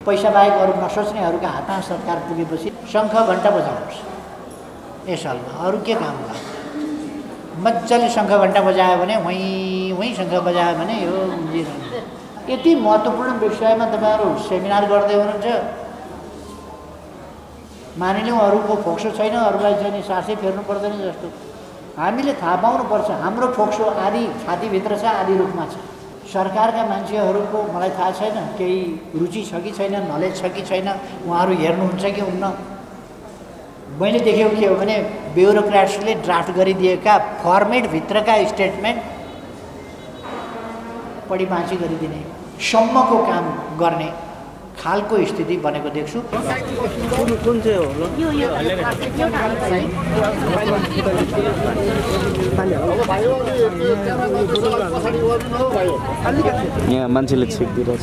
पैसा बाहेक अरू नसोच्नेहरूका हातमा सरकार पुगेपछि शङ्ख घण्टा बजाउनुहोस् यस सालमा, अरू के काम होला? मजाले शङ्ख घण्टा बजायो भने वहीँ शङ्ख बजायो भने यो यति महत्त्वपूर्ण विषयमा तपाईँहरू सेमिनार गर्दै हुनुहुन्छ। मानिलिउँ अरूको फोक्सो छैन, अरूलाई चाहिँ सासै फेर्नु पर्दैन जस्तो हामीले थाहा पाउनुपर्छ। हाम्रो फोक्सो आदि छातीभित्र छ, आदि रूपमा छ। सरकारका मान्छेहरूको मलाई थाहा छैन केही रुचि छ कि छैन, नलेज छ कि छैन, उहाँहरू हेर्नुहुन्छ कि हुन्न। मैले देखेको के हो भने ब्युरोक्राट्सले ड्राफ्ट गरिदिएका फर्मेटभित्रका स्टेटमेन्ट पढिबाँची गरिदिने सम्मको काम गर्ने खालको स्थिति बनेको देख्छु। कुन चाहिँ हो यहाँ मान्छेले चेक दिइरहेछ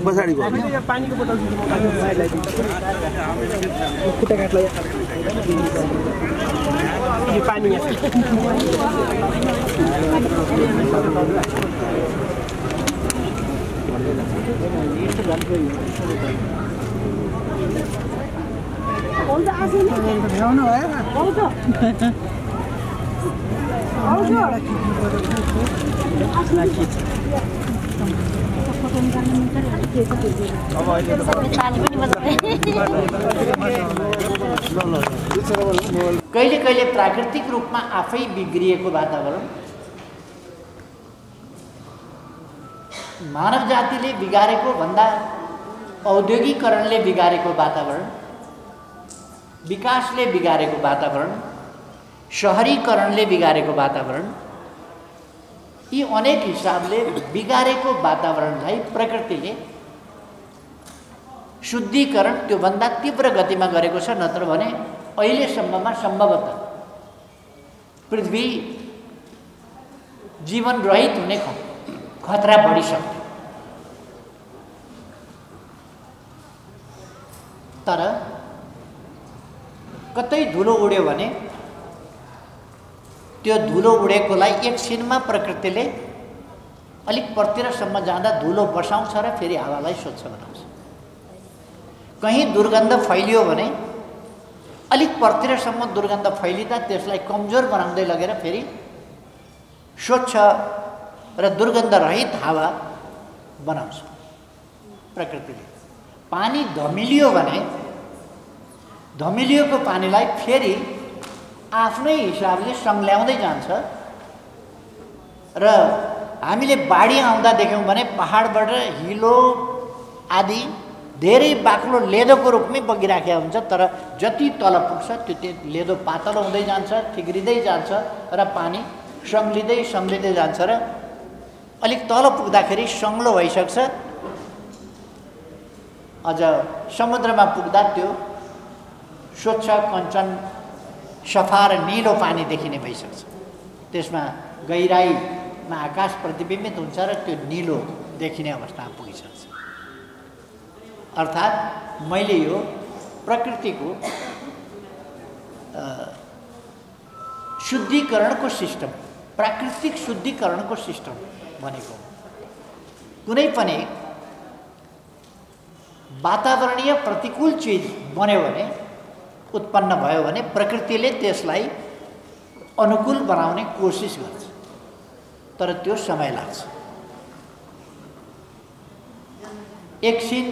पछाडि पानीको बोतल खुट्टा काट्ला यो पानी कहिले कहिले प्राकृतिक रूपमा आफै बिग्रिएको वातावरण, मानव जातिले बिगारेको भन्दा औद्योगिकरणले बिगारेको वातावरण, विकासले बिगारेको वातावरण, शहरीकरणले बिगारेको वातावरण, यी अनेक हिसाबले बिगारेको वातावरणलाई प्रकृतिले शुद्धिकरण त्योभन्दा तीव्र गतिमा गरेको छ। नत्र भने अहिलेसम्ममा सम्भवतः पृथ्वी जीवन रहित हुने खतरा बढिसक्यो। तर कतै धुलो उड्यो भने त्यो धुलो उडेकोलाई एकछिनमा प्रकृतिले अलिक परतिरसम्म जाँदा धुलो बसाउँछ र फेरि हावालाई स्वच्छ बनाउँछ। कहीँ दुर्गन्ध फैलियो भने अलिक परतिरसम्म दुर्गन्ध फैलिँदा त्यसलाई कमजोर बनाउँदै लगेर फेरि स्वच्छ र दुर्गन्ध रहित हावा बनाउँछ प्रकृतिले। पानी धमिलियो भने धमिलिएको पानीलाई फेरि आफ्नै हिसाबले सङ्ल्याउँदै जान्छ र हामीले बाढी आउँदा देख्यौँ भने पहाडबाट हिलो आदि धेरै बाक्लो लेदोको रूपमै बगिराखेको हुन्छ। तर जति तल पुग्छ त्यो लेदो पातलो हुँदै जान्छ, ठिग्रिँदै जान्छ र पानी सङ्लिँदै जान्छ र अलिक तल पुग्दाखेरि सङ्लो भइसक्छ। अझ समुद्रमा पुग्दा त्यो स्वच्छ कञ्चन सफा र नीलो पानी देखिने भइसक्छ। त्यसमा गहिराईमा आकाश प्रतिबिम्बित हुन्छ र त्यो नीलो देखिने अवस्थामा पुगिसक्छ। अर्थात् मैले यो प्रकृतिको शुद्धिकरणको सिस्टम, प्राकृतिक शुद्धिकरणको सिस्टम भनेको कुनै पनि वातावरणीय प्रतिकूल चिज बन्यो भने, उत्पन्न भयो भने प्रकृतिले त्यसलाई अनुकूल बनाउने कोसिस गर्छ, तर त्यो समय लाग्छ। एकछिन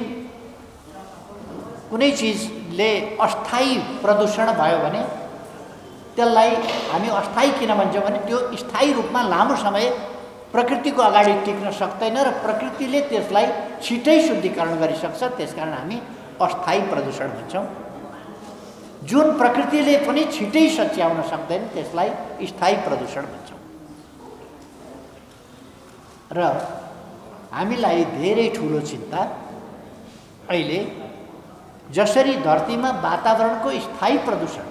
कुनै चिजले अस्थायी प्रदूषण भयो भने त्यसलाई हामी अस्थायी किन भन्छौँ भने त्यो स्थायी रूपमा लामो समय प्रकृतिको अगाडि टिक्न सक्दैन र प्रकृतिले त्यसलाई छिटै शुद्धिकरण गरिसक्छ। त्यसकारण हामी अस्थायी प्रदूषण भन्छौँ। जुन प्रकृतिले पनि छिटै सच्याउन सक्दैन त्यसलाई स्थायी प्रदूषण भन्छौँ। र हामीलाई धेरै ठुलो चिन्ता अहिले जसरी धरतीमा वातावरणको स्थायी प्रदूषण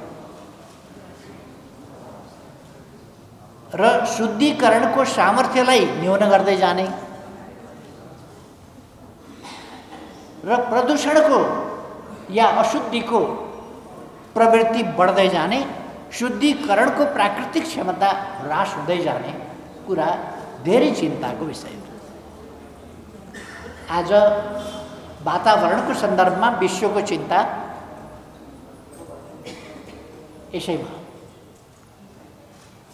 र शुद्धिकरणको सामर्थ्यलाई न्यून गर्दै जाने र प्रदूषणको या अशुद्धिको प्रवृत्ति बढ्दै जाने, शुद्धिकरणको प्राकृतिक क्षमता ह्रास हुँदै जाने कुरा धेरै चिन्ताको विषय हो। आज वातावरणको सन्दर्भमा विश्वको चिन्ता यसैमा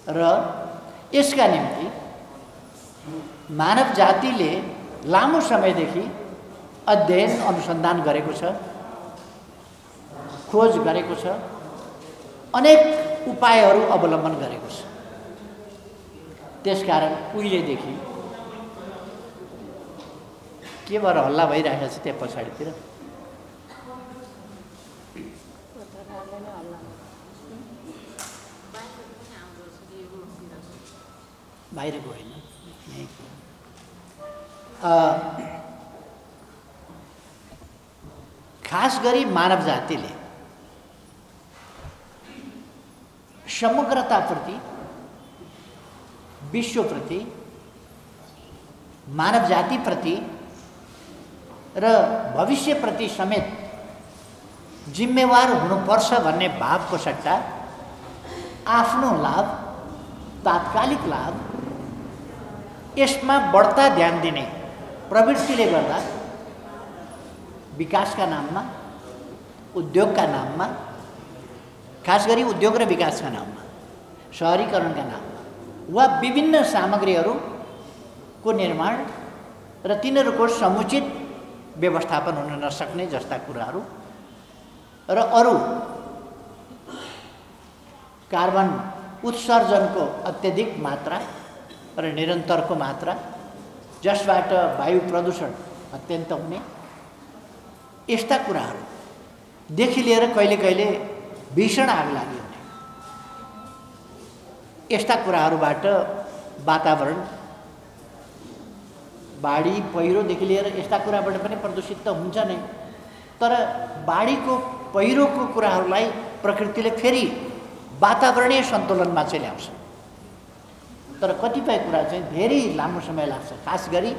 र यसका निम्ति मानव जातिले लामो समयदेखि अध्ययन अनुसन्धान गरेको छ, खोज गरेको छ, अनेक उपायहरू अवलम्बन गरेको छ। त्यसकारण उहिलेदेखि के भएर हल्ला भइरहेको छ त्यहाँ पछाडितिर? बाहिरको होइन, खास गरी मानव जातिले समग्रताप्रति, विश्वप्रति, मानव जातिप्रति र भविष्यप्रति समेत जिम्मेवार हुनुपर्छ भन्ने भावको सट्टा आफ्नो लाभ, तात्कालिक लाभ यसमा बढ्ता ध्यान दिने प्रवृत्तिले गर्दा विकासका नाममा, उद्योगका नाममा, खास गरी उद्योग र विकासका नाममा, शहरीकरणका नाममा वा विभिन्न सामग्रीहरूको निर्माण र तिनीहरूको समुचित व्यवस्थापन हुन नसक्ने जस्ता कुराहरू र अरू कार्बन उत्सर्जनको अत्यधिक मात्रा र निरन्तरको मात्रा, जसबाट वायु प्रदूषण अत्यन्त हुने, यस्ता कुराहरूदेखि लिएर कहिले कहिले भीषण आगलागी हुने, यस्ता कुराहरूबाट वातावरण, बाढी पहिरोदेखि लिएर यस्ता कुराबाट पनि प्रदूषित त हुन्छ नै, तर बाढीको पहिरोको कुराहरूलाई प्रकृतिले फेरि वातावरणीय सन्तुलनमा चाहिँ ल्याउँछ। तर कतिपय कुरा चाहिँ धेरै लामो समय लाग्छ। खास गरी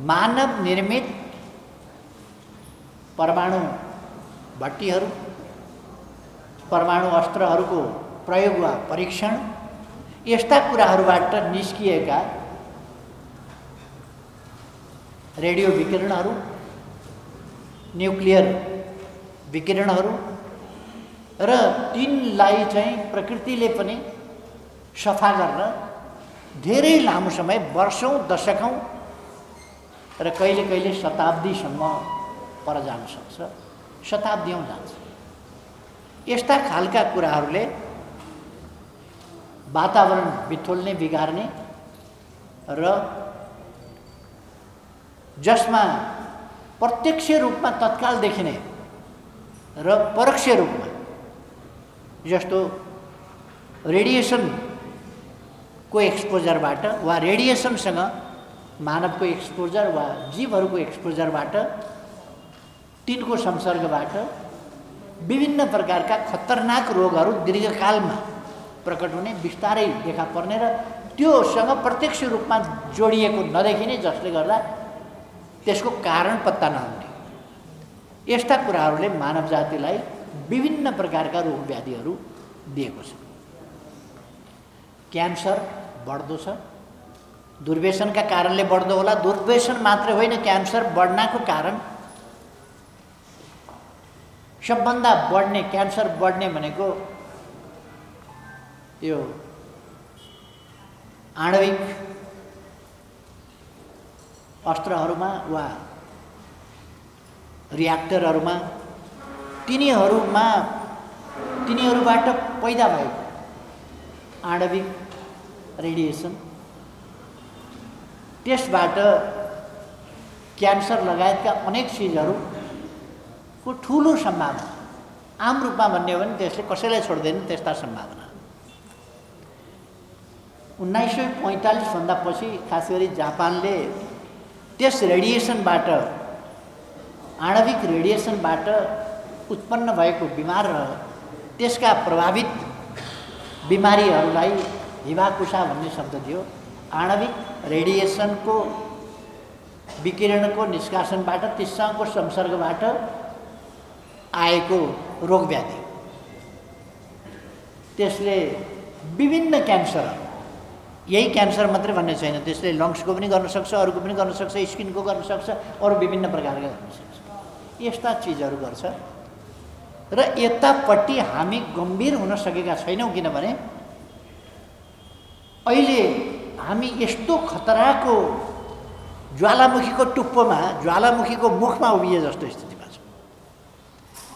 मानव निर्मित परमाणु भट्टीहरू, परमाणु अस्त्रहरूको प्रयोग वा परीक्षण, यस्ता कुराहरूबाट निस्किएका रेडियो विकिरणहरू, न्युक्लियर विकिरणहरू र तिनलाई चाहिँ प्रकृतिले पनि सफा गर्न धेरै लामो समय, वर्षौँ, दशकौँ र कहिले कहिले शताब्दीसम्म पर जान सक्छ, शताब्दीौँ जान्छ। यस्ता खालका कुराहरूले वातावरण बिथोल्ने, बिगार्ने र जसमा प्रत्यक्ष रूपमा तत्काल देखिने र परोक्ष रूपमा, जस्तो रेडिएसनको एक्सपोजरबाट वा रेडिएसनसँग मानवको एक्सपोजर वा जीवहरूको एक्सपोजरबाट, तिनको संसर्गबाट विभिन्न प्रकारका खतरनाक रोगहरू दीर्घकालमा प्रकट हुने, बिस्तारै देखा पर्ने र त्योसँग प्रत्यक्ष रूपमा जोडिएको नदेखिने, जसले गर्दा त्यसको कारण पत्ता नहुने, यस्ता कुराहरूले मानव जातिलाई विभिन्न प्रकारका रोग व्याधिहरू दिएको छ। क्यान्सर बढ्दो छ, दुर्व्यसनका कारणले बढ्दो होला। दुर्व्यसन मात्रै होइन, क्यान्सर बढ्नको कारण, सबभन्दा बढ्ने क्यान्सर बढ्ने भनेको यो आणविक अस्त्रहरूमा वा रियाक्टरहरूमा, तिनीहरूबाट पैदा भएको आणविक रेडिएसन, त्यसबाट क्यान्सर लगायतका अनेक चिजहरूको ठुलो सम्भावना, आम रूपमा भन्ने हो भने त्यसले कसैलाई छोड्दैन त्यस्ता सम्भावना। 1945 भन्दा पछि खास गरी जापानले त्यस रेडिएसनबाट, आणविक रेडिएसनबाट उत्पन्न भएको बिमार र त्यसका प्रभावित बिमारीहरूलाई हिबाकुसा भन्ने शब्द दियो। आणविक रेडिएसनको विकिरणको निष्कासनबाट त्यससँगको संसर्गबाट आएको रोगव्याधि, त्यसले विभिन्न क्यान्सरहरू, यही क्यान्सर मात्रै भन्ने छैन, त्यसले लङ्सको पनि गर्न सक्छ, अरूको पनि गर्न सक्छ, स्किनको गर्न सक्छ, अरू विभिन्न प्रकारका गर्न सक्छ। यस्ता चिजहरू गर्छ र यतापट्टि हामी गम्भीर हुन सकेका छैनौँ, किनभने अहिले हामी यस्तो खतराको ज्वालामुखीको टुप्पोमा, ज्वालामुखीको मुखमा उभिए जस्तो स्थितिमा छ।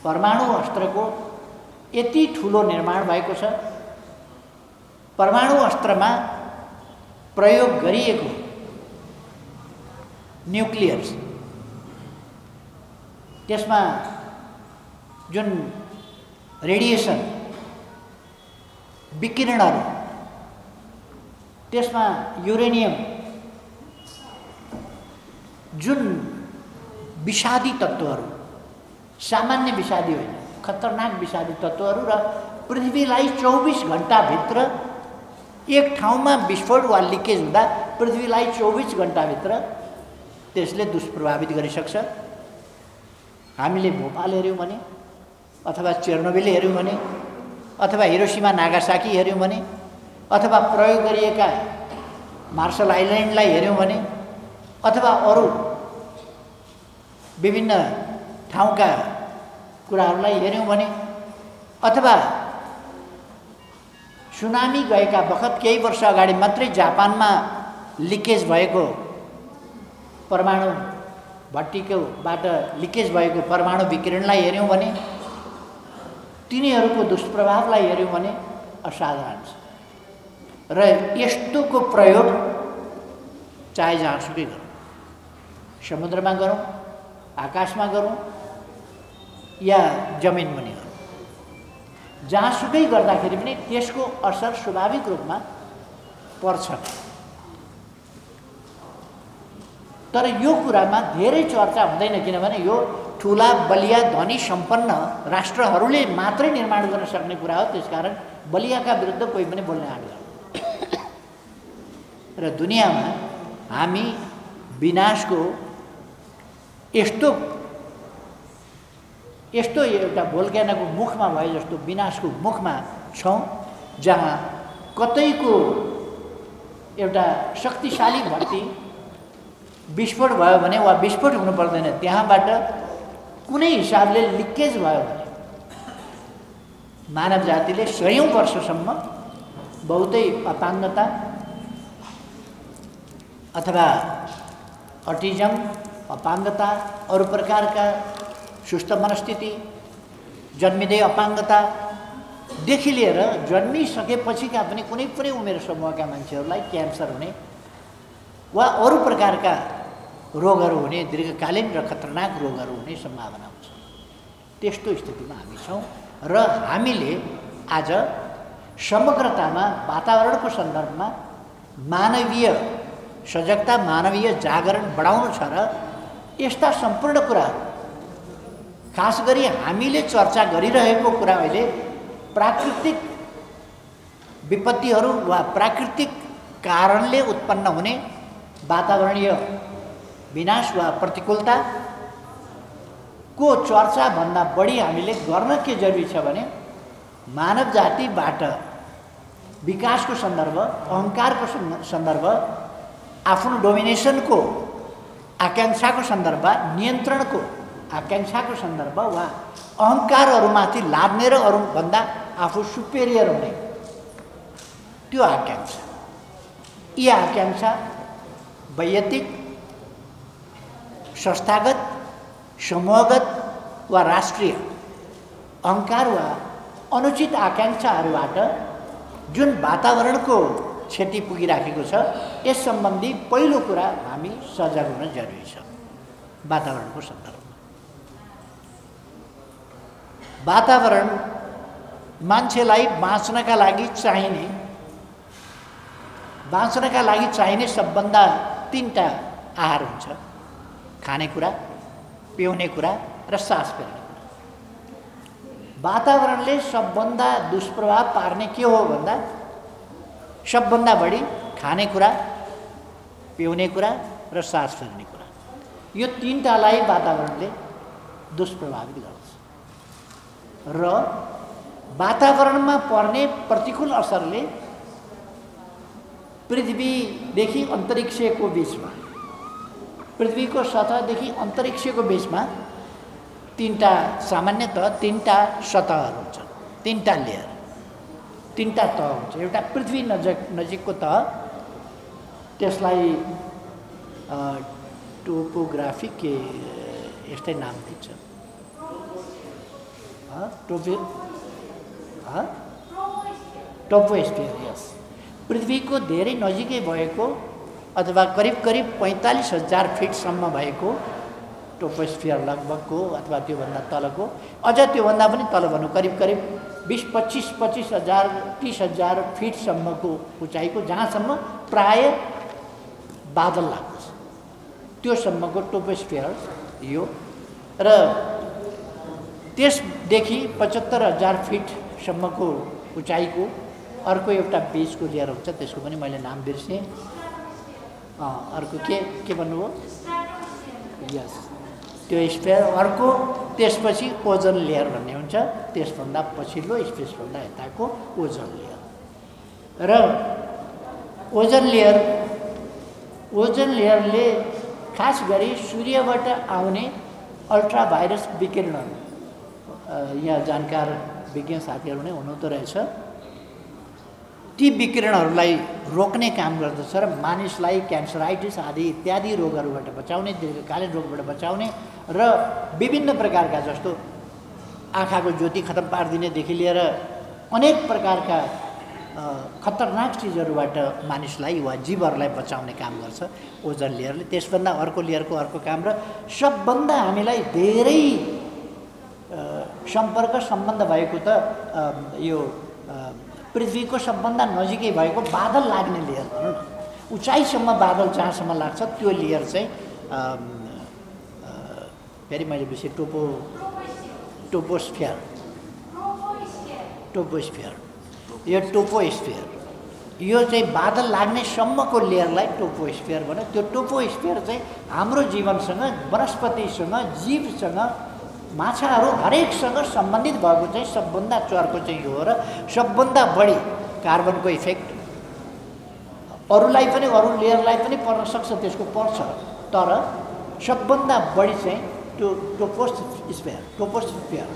परमाणु अस्त्रको यति ठुलो निर्माण भएको छ, परमाणु अस्त्रमा प्रयोग गरिएको न्युक्लियर्स, त्यसमा जुन रेडिएसन विकिरणहरू, त्यसमा युरेनियम जुन विषादी तत्त्वहरू, सामान्य विषादी होइन, खतरनाक विषादी तत्त्वहरू र पृथ्वीलाई 24 घण्टाभित्र एक ठाउँमा विस्फोट वा लिकेज हुँदा पृथ्वीलाई 24 घण्टाभित्र त्यसले दुष्प्रभावित गरिसक्छ। हामीले भोपाल हेऱ्यौँ भने, अथवा चेर्नोबिल हेऱ्यौँ भने, अथवा हिरोसिमा नागासाकी हेऱ्यौँ भने, अथवा प्रयोग गरिएका मार्शल आइल्यान्डलाई हेऱ्यौँ भने, अथवा अरू विभिन्न ठाउँका कुराहरूलाई हेऱ्यौँ भने, अथवा सुनामी गएका बखत केही वर्ष अगाडि मात्रै जापानमा लिकेज भएको परमाणु भट्टीकोबाट लिकेज भएको परमाणु विकिरणलाई हेऱ्यौँ भने, तिनीहरूको दुष्प्रभावलाई हेऱ्यौँ भने असाधारण छ। र यस्तोको प्रयोग चाहे जहाँसुकै गरौँ, समुद्रमा गरौँ, आकाशमा गरौँ या जमिनमा नि गरौँ, जहाँसुकै गर्दाखेरि पनि त्यसको असर स्वाभाविक रूपमा पर्छ। तर यो कुरामा धेरै चर्चा हुँदैन, किनभने यो ठुला बलिया धनी सम्पन्न राष्ट्रहरूले मात्रै निर्माण गर्न सक्ने कुरा हो। त्यसकारण बलियाका विरुद्ध कोही पनि बोल्ने आँट गर्दैन। र दुनियाँमा हामी विनाशको यस्तो एउटा भोल्क्यानोको मुखमा भए जस्तो विनाशको मुखमा छौँ, जहाँ कतैको एउटा शक्तिशाली भट्टी विस्फोट भयो भने वा विस्फोट हुनु पर्दैन, त्यहाँबाट कुनै हिसाबले लिकेज भयो भने मानव जातिले सयौं वर्षसम्म बहुतै अपाङ्गता अथवा अटिजम, अपाङ्गता, अरू प्रकारका सुस्त मनस्थिति, जन्मिँदै अपाङ्गतादेखि लिएर जन्मिसकेपछिका पनि कुनै पनि उमेर समूहका मान्छेहरूलाई क्यान्सर हुने वा अरू प्रकारका रोगहरू हुने, दीर्घकालीन र खतरनाक रोगहरू हुने सम्भावना हुन्छ। त्यस्तो स्थितिमा हामी छौँ र हामीले आज समग्रतामा वातावरणको सन्दर्भमा मानवीय सजगता, मानवीय जागरण बढाउनु छ र यस्ता सम्पूर्ण कुराहरू, खास गरी हामीले चर्चा गरिरहेको कुरा अहिले प्राकृतिक विपत्तिहरू वा प्राकृतिक कारणले उत्पन्न हुने वातावरणीय विनाश वा प्रतिकूलताको चर्चाभन्दा बढी हामीले गर्न के जरुरी छ भने मानव जातिबाट विकासको सन्दर्भ, अहङ्कारको सन्दर्भ, आफ्नो डोमिनेसनको आकाङ्क्षाको सन्दर्भ, नियन्त्रणको आकाङ्क्षाको सन्दर्भ वा अहङ्कारहरूमाथि लाद्ने र अरूभन्दा आफू सुपेरियर हुने त्यो आकाङ्क्षा, यी आकाङ्क्षा वैयक्तिक, संस्थागत, समूहगत वा राष्ट्रिय अहङ्कार वा अनुचित आकाङ्क्षाहरूबाट जुन वातावरणको क्षति पुगिराखेको छ, यस सम्बन्धी पहिलो कुरा हामी सजग हुन जरुरी छ। वातावरणको सन्दर्भमा वातावरण मान्छेलाई बाँच्नका लागि चाहिने सबभन्दा तीनटा आहार हुन्छ: खानेकुरा, पिउने कुरा र सास फेर्ने कुरा। वातावरणले सबभन्दा दुष्प्रभाव पार्ने के हो भन्दा सबभन्दा बढी खानेकुरा, पिउने कुरा र सास फेर्ने कुरा। यो तीनटालाई वातावरणले दुष्प्रभावित गर्छ र वातावरणमा पर्ने प्रतिकूल असरले पृथ्वीदेखि अन्तरिक्षको बीचमा, पृथ्वीको सतहदेखि अन्तरिक्षको बीचमा सामान्यतः तीनटा सतहहरू हुन्छन्, तीनटा लेयर, तीनटा तह हुन्छ। एउटा पृथ्वी नजिकको तह, त्यसलाई टोपोग्राफिक यस्तै नाम दिन्छ, टोपोस्फियर। यस, पृथ्वीको धेरै नजिकै भएको अथवा करिब 45,000 फिटसम्म भएको टोपोस्फियर लगभगको अथवा त्योभन्दा तलको, अझ त्योभन्दा पनि तल भनौँ करिब 20-25,000 30,000 फिटसम्मको उचाइको, जहाँसम्म प्राय बादल लाग्दछ त्योसम्मको टोपोस्फियर यो। र त्यसदेखि 75,000 फिटसम्मको उचाइको अर्को एउटा बेसको लेयर हुन्छ, त्यसको पनि मैले नाम बिर्सेँ। अर्को के भन्नुभयो? यस, त्यो स्फियर। अर्को त्यसपछि ओजन लेयर भन्ने हुन्छ, त्यसभन्दा पछिल्लो स्पेसभन्दा यताको ओजन लेयर। र ओजन लेयरले खास गरी सूर्यबाट आउने अल्ट्राभाइरस विकिरणहरू, यहाँ जानकार विज्ञ साथीहरू नै हुनुहुँदो रहेछ, ती विकिरणहरूलाई रोक्ने काम गर्दछ र मानिसलाई क्यान्सराइटिस आदि इत्यादि रोगहरूबाट बचाउने, दीर्घकालीन रोगबाट बचाउने र विभिन्न प्रकारका, जस्तो आँखाको ज्योति खतम पारिदिनेदेखि लिएर अनेक प्रकारका खतरनाक चिजहरूबाट मानिसलाई वा जीवहरूलाई बचाउने काम गर्छ ओजन लेयरले। त्यसभन्दा अर्को लेयरको अर्को काम र सबभन्दा हामीलाई धेरै सम्बन्ध भएको त यो पृथ्वीको सबभन्दा नजिकै भएको बादल लाग्ने लेयर भनौँ न, उचाइसम्म बादल जहाँसम्म लाग्छ त्यो लेयर चाहिँ फेरि मैले बिर्सेँ, टोपोस्फियर, यो टोपोस्फियर, यो चाहिँ बादल लाग्ने सम्मको लेयरलाई टोपोस्फियर भन्यो। त्यो टोपोस्फियर चाहिँ हाम्रो जीवनसँग, वनस्पतिसँग, जीवसँग, माछाहरू हरेकसँग सम्बन्धित भएको चाहिँ सबभन्दा चर्को चाहिँ यो हो। र सबभन्दा बढी कार्बनको इफेक्ट अरूलाई पनि, अरू लेयरलाई पनि पर्न सक्छ, त्यसको पर्छ, तर सबभन्दा बढी चाहिँ त्यो टोपोस्फियर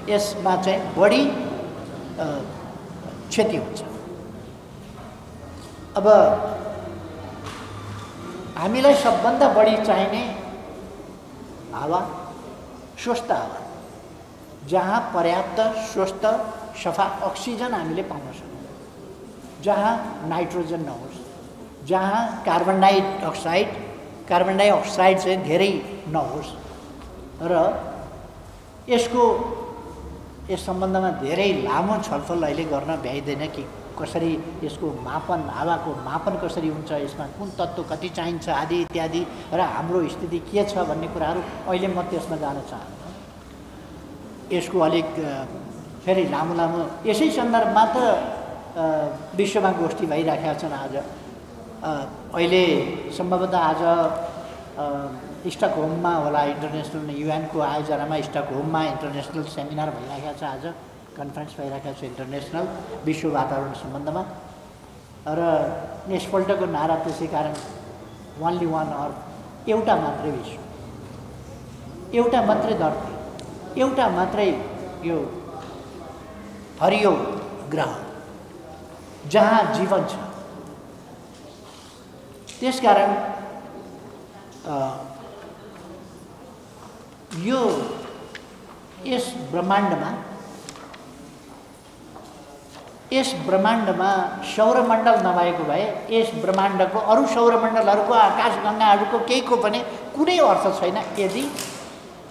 यसमा चाहिँ बढी क्षति हुन्छ। अब हामीलाई सबभन्दा बढी चाहिने हावा, स्वस्थ हावा, जहाँ पर्याप्त स्वस्थ सफा अक्सिजन हामीले पाउन सकौँ, जहाँ नाइट्रोजन नहोस्, जहाँ कार्बन डाइअक्साइड चाहिँ धेरै नहोस्। र यस सम्बन्धमा धेरै लामो छलफल अहिले गर्न भ्याइँदैन कि कसरी यसको मापन, हावाको मापन कसरी हुन्छ, यसमा कुन तत्त्व कति चाहिन्छ आदि इत्यादि, र हाम्रो स्थिति के छ भन्ने कुराहरू अहिले म त्यसमा जान चाहन्छु। यसको अलिक फेरि लामो यसै सन्दर्भमा त विश्वमा गोष्ठी भइराखेका छन्। आज अहिले सम्भवतः आज स्टकहोममा होला, इन्टरनेसनल युएनको आयोजनामा स्टकहोममा इन्टरनेसनल सेमिनार भइरहेको छ, आज कन्फरेन्स भइरहेको छ इन्टरनेसनल विश्व वातावरण सम्बन्धमा। र यसपल्टको नारा त्यसै कारण ओन्ली वान अर्थ, एउटा मात्रै विश्व, एउटा मात्रै धरती, एउटा मात्रै यो हरियो ग्रह जहाँ जीवन छ। त्यसकारण यो यस ब्रह्माण्डमा सौरमण्डल नभएको भए यस ब्रह्माण्डको अरू सौरमण्डलहरूको, आकाशगङ्गाहरूको केहीको पनि कुनै अर्थ छैन। यदि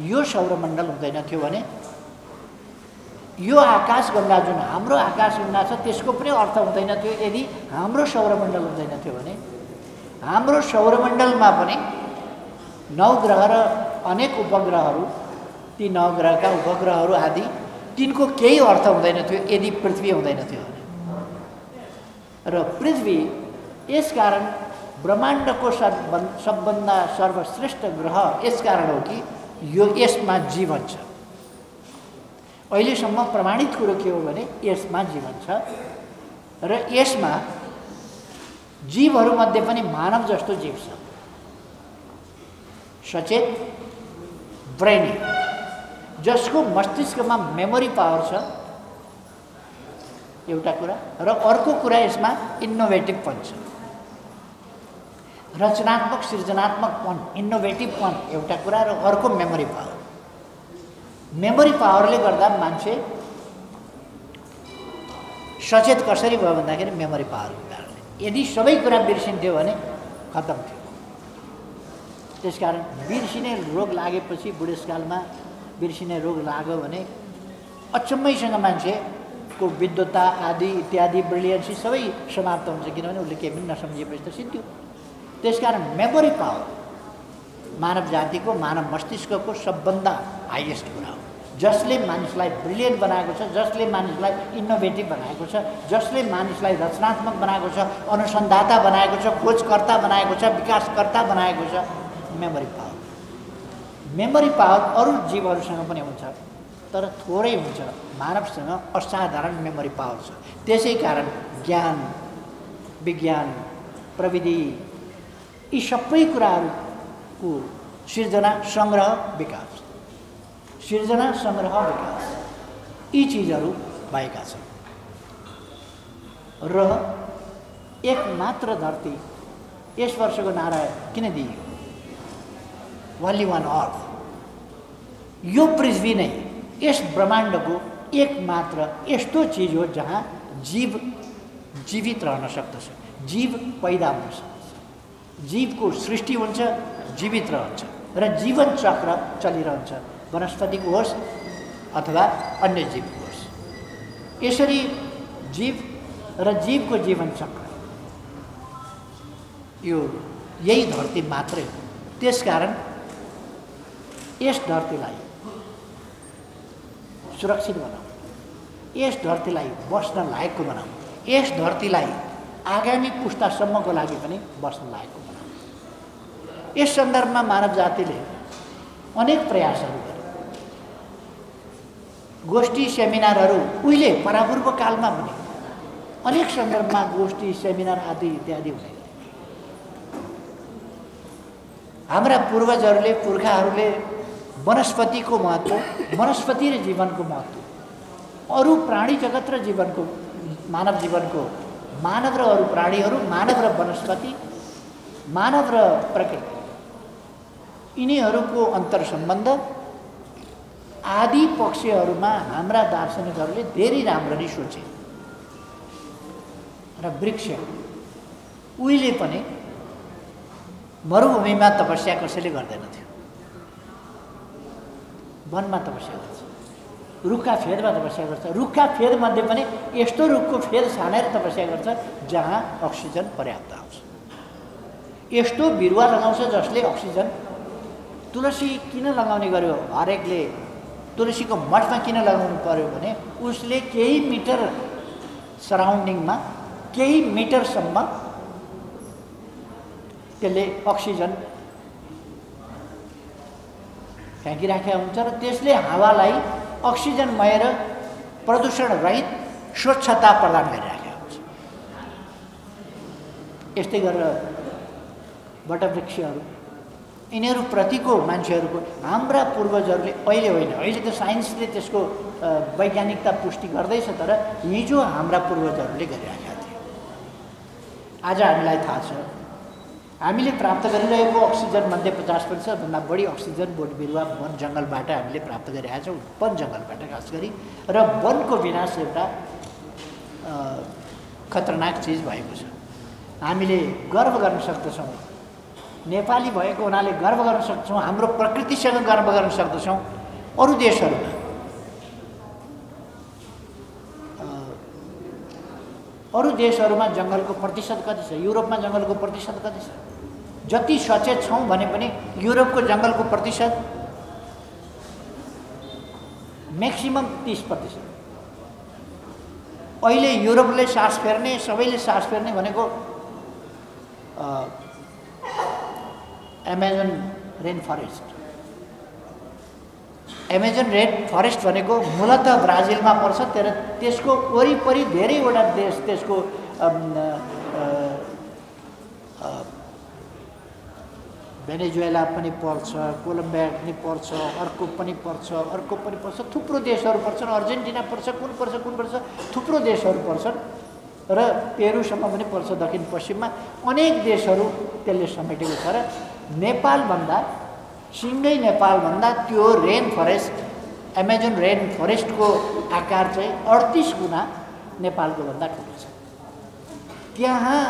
यो सौरमण्डल हुँदैन थियो भने, यो आकाशगङ्गा जुन हाम्रो आकाशगङ्गा छ त्यसको पनि अर्थ हुँदैन थियो। यदि हाम्रो सौरमण्डल हुँदैन थियो भने, हाम्रो सौरमण्डलमा पनि 9 ग्रह र अनेक उपग्रहहरू, ती 9 ग्रहका उपग्रहहरू आदि, तिनको केही अर्थ हुँदैन थियो यदि पृथ्वी हुँदैन थियो भने। र पृथ्वी यसकारण ब्रह्माण्डको सबभन्दा सर्वश्रेष्ठ ग्रह यसकारण हो कि यो यसमा जीवन छ। अहिलेसम्म प्रमाणित कुरो के हो भने यसमा जीवन छ र यसमा जीवहरूमध्ये पनि मानव जस्तो जीव छ, सचेत, ब्रेनी, जसको मस्तिष्कमा मेमोरी पावर छ एउटा कुरा, र अर्को कुरा यसमा इनोभेटिभपन छ, रचनात्मक सृजनात्मकपन, इनोभेटिभपन एउटा कुरा, र अर्को मेमोरी पावर। मेमोरी पावरले गर्दा मान्छे सचेत कसरी भयो भन्दाखेरि मेमोरी पावरको कारणले। यदि सबै कुरा बिर्सिन्थ्यो भने खत्तम थियो। त्यसकारण बिर्सिने रोग लागेपछि बुढेसकालमा बिर्सिने रोग लाग्यो भने अचम्मैसँग मान्छेको विद्वत्ता आदि इत्यादि ब्रिलियन्सी सबै समाप्त हुन्छ, किनभने उसले केही पनि नसम्झिएपछि त सिन्थ्यो। त्यसकारण मेमोरी पावर मानव जातिको, मानव मस्तिष्कको सबभन्दा हाइएस्ट कुरा हो, जसले मानिसलाई ब्रिलियन्ट बनाएको छ, जसले मानिसलाई इनोभेटिभ बनाएको छ, जसले मानिसलाई रचनात्मक बनाएको छ, अनुसन्धाता बनाएको छ, खोजकर्ता बनाएको छ, विकासकर्ता बनाएको छ, मेमोरी पावर। मेमोरी पावर अरू जीवहरूसँग पनि हुन्छ तर थोरै हुन्छ, मानवसँग असाधारण मेमोरी पावर छ। त्यसै कारण ज्ञान, विज्ञान, प्रविधि यी सबै कुराहरूको सिर्जना, सङ्ग्रह, विकास, सिर्जना, सङ्ग्रह, विकास यी चिजहरू भएका छन्। र एक मात्र धरती, यस वर्षको नारा किन दिइयो? ओन्ली वान अर्थ। यो पृथ्वी नै यस ब्रह्माण्डको एक मात्र यस्तो चिज हो जहाँ जीव जीवित रहन सक्दछ, जीव पैदा हुन सक्दछ, जीवको सृष्टि हुन्छ, जीवित रहन्छ र जीवन चक्र चलिरहन्छ, वनस्पतिको होस् अथवा अन्य जीवको होस्। यसरी जीव र जीवको जीवन चक्र यो यही धरती मात्रै हो। त्यसकारण यस धरतीलाई सुरक्षित बनाऊ, यस धरतीलाई बस्न लायकको बनाऊ, यस धरतीलाई आगामी पुस्तासम्मको लागि पनि बस्न लायकको बनाऊ। यस सन्दर्भमा मानव जातिले अनेक प्रयासहरू गरे। गोष्ठी सेमिनारहरू उहिले परापूर्व कालमा पनि अनेक सन्दर्भमा गोष्ठी सेमिनार आदि इत्यादि हुने गरे। हाम्रा पूर्वजहरूले, पुर्खाहरूले वनस्पतिको महत्त्व, वनस्पति र जीवनको महत्त्व, अरू प्राणी जगत र जीवनको, मानव जीवनको, मानव र अरू प्राणीहरू, मानव र वनस्पति, मानव र प्रकृति यिनीहरूको अन्तर सम्बन्ध आदि पक्षहरूमा हाम्रा दार्शनिकहरूले धेरै राम्ररी सोचे। र वृक्ष उहिले पनि मरुभूमिमा तपस्या कसैले गर्दैनथ्यो, वनमा तपस्या गर्छ, रुखका फेदमा तपस्या गर्छ। रुखका फेदमध्ये पनि यस्तो रुखको फेद छानेर तपस्या गर्छ जहाँ अक्सिजन पर्याप्त आउँछ, यस्तो बिरुवा लगाउँछ जसले अक्सिजन। तुलसी किन लगाउने गर्यो? हरेकले तुलसीको मठमा किन लगाउनु पर्यो भने उसले केही मिटर सराउन्डिङमा, केही मिटरसम्म त्यसले अक्सिजन फ्याँकिराखेका हुन्छ र त्यसले हावालाई अक्सिजनमय र प्रदूषण रहित स्वच्छता प्रदान गरिराखेका हुन्छ। यस्तै गरेर वटवृक्षहरू यिनीहरूप्रतिको मान्छेहरूको, हाम्रा पूर्वजहरूले, अहिले होइन, अहिले त साइन्सले त्यसको वैज्ञानिकता पुष्टि गर्दैछ, तर हिजो हाम्रा पूर्वजहरूले गरिराखेका थिए। आज हामीलाई थाहा छ हामीले प्राप्त गरिरहेको अक्सिजनमध्ये 50%भन्दा बढी अक्सिजन बोट बिरुवा वन जङ्गलबाट हामीले प्राप्त गरिरहेका छौँ, वन जङ्गलबाट खास गरी। र वनको विनाश एउटा खतरनाक चिज भएको छ। हामीले गर्व गर्न सक्दछौँ, नेपाली भएको हुनाले गर्व गर्न सक्छौँ, हाम्रो प्रकृतिसँग गर्व गर्न सक्दछौँ। अरू देशहरूमा जङ्गलको प्रतिशत कति छ? युरोपमा जङ्गलको प्रतिशत कति छ? जति सचेत छौँ भने पनि युरोपको जङ्गलको प्रतिशत म्याक्सिमम 30%। अहिले युरोपले सास फेर्ने, सबैले सास फेर्ने भनेको Amazon rain forest. Amazon rain forest भनेको मूलतः ब्राजिलमा पर्छ, तर त्यसको वरिपरि धेरैवटा देश, त्यसको भेनेजुएला पनि पर्छ, कोलम्बिया पनि पर्छ, अर्को पनि पर्छ, अर्को पनि पर्छ, थुप्रो देशहरू पर्छन्, अर्जेन्टिना पर्छ, कुन पर्छ, थुप्रो देशहरू पर्छन् र पेरुसम्म पनि पर्छ दक्षिण पश्चिममा। अनेक देशहरू त्यसले समेटेको छ र नेपालभन्दा, सिँगै नेपालभन्दा त्यो रेन फरेस्ट, एमाजोन रेन फरेस्टको आकार चाहिँ 38 गुणा नेपालको भन्दा ठुलो छ। त्यहाँ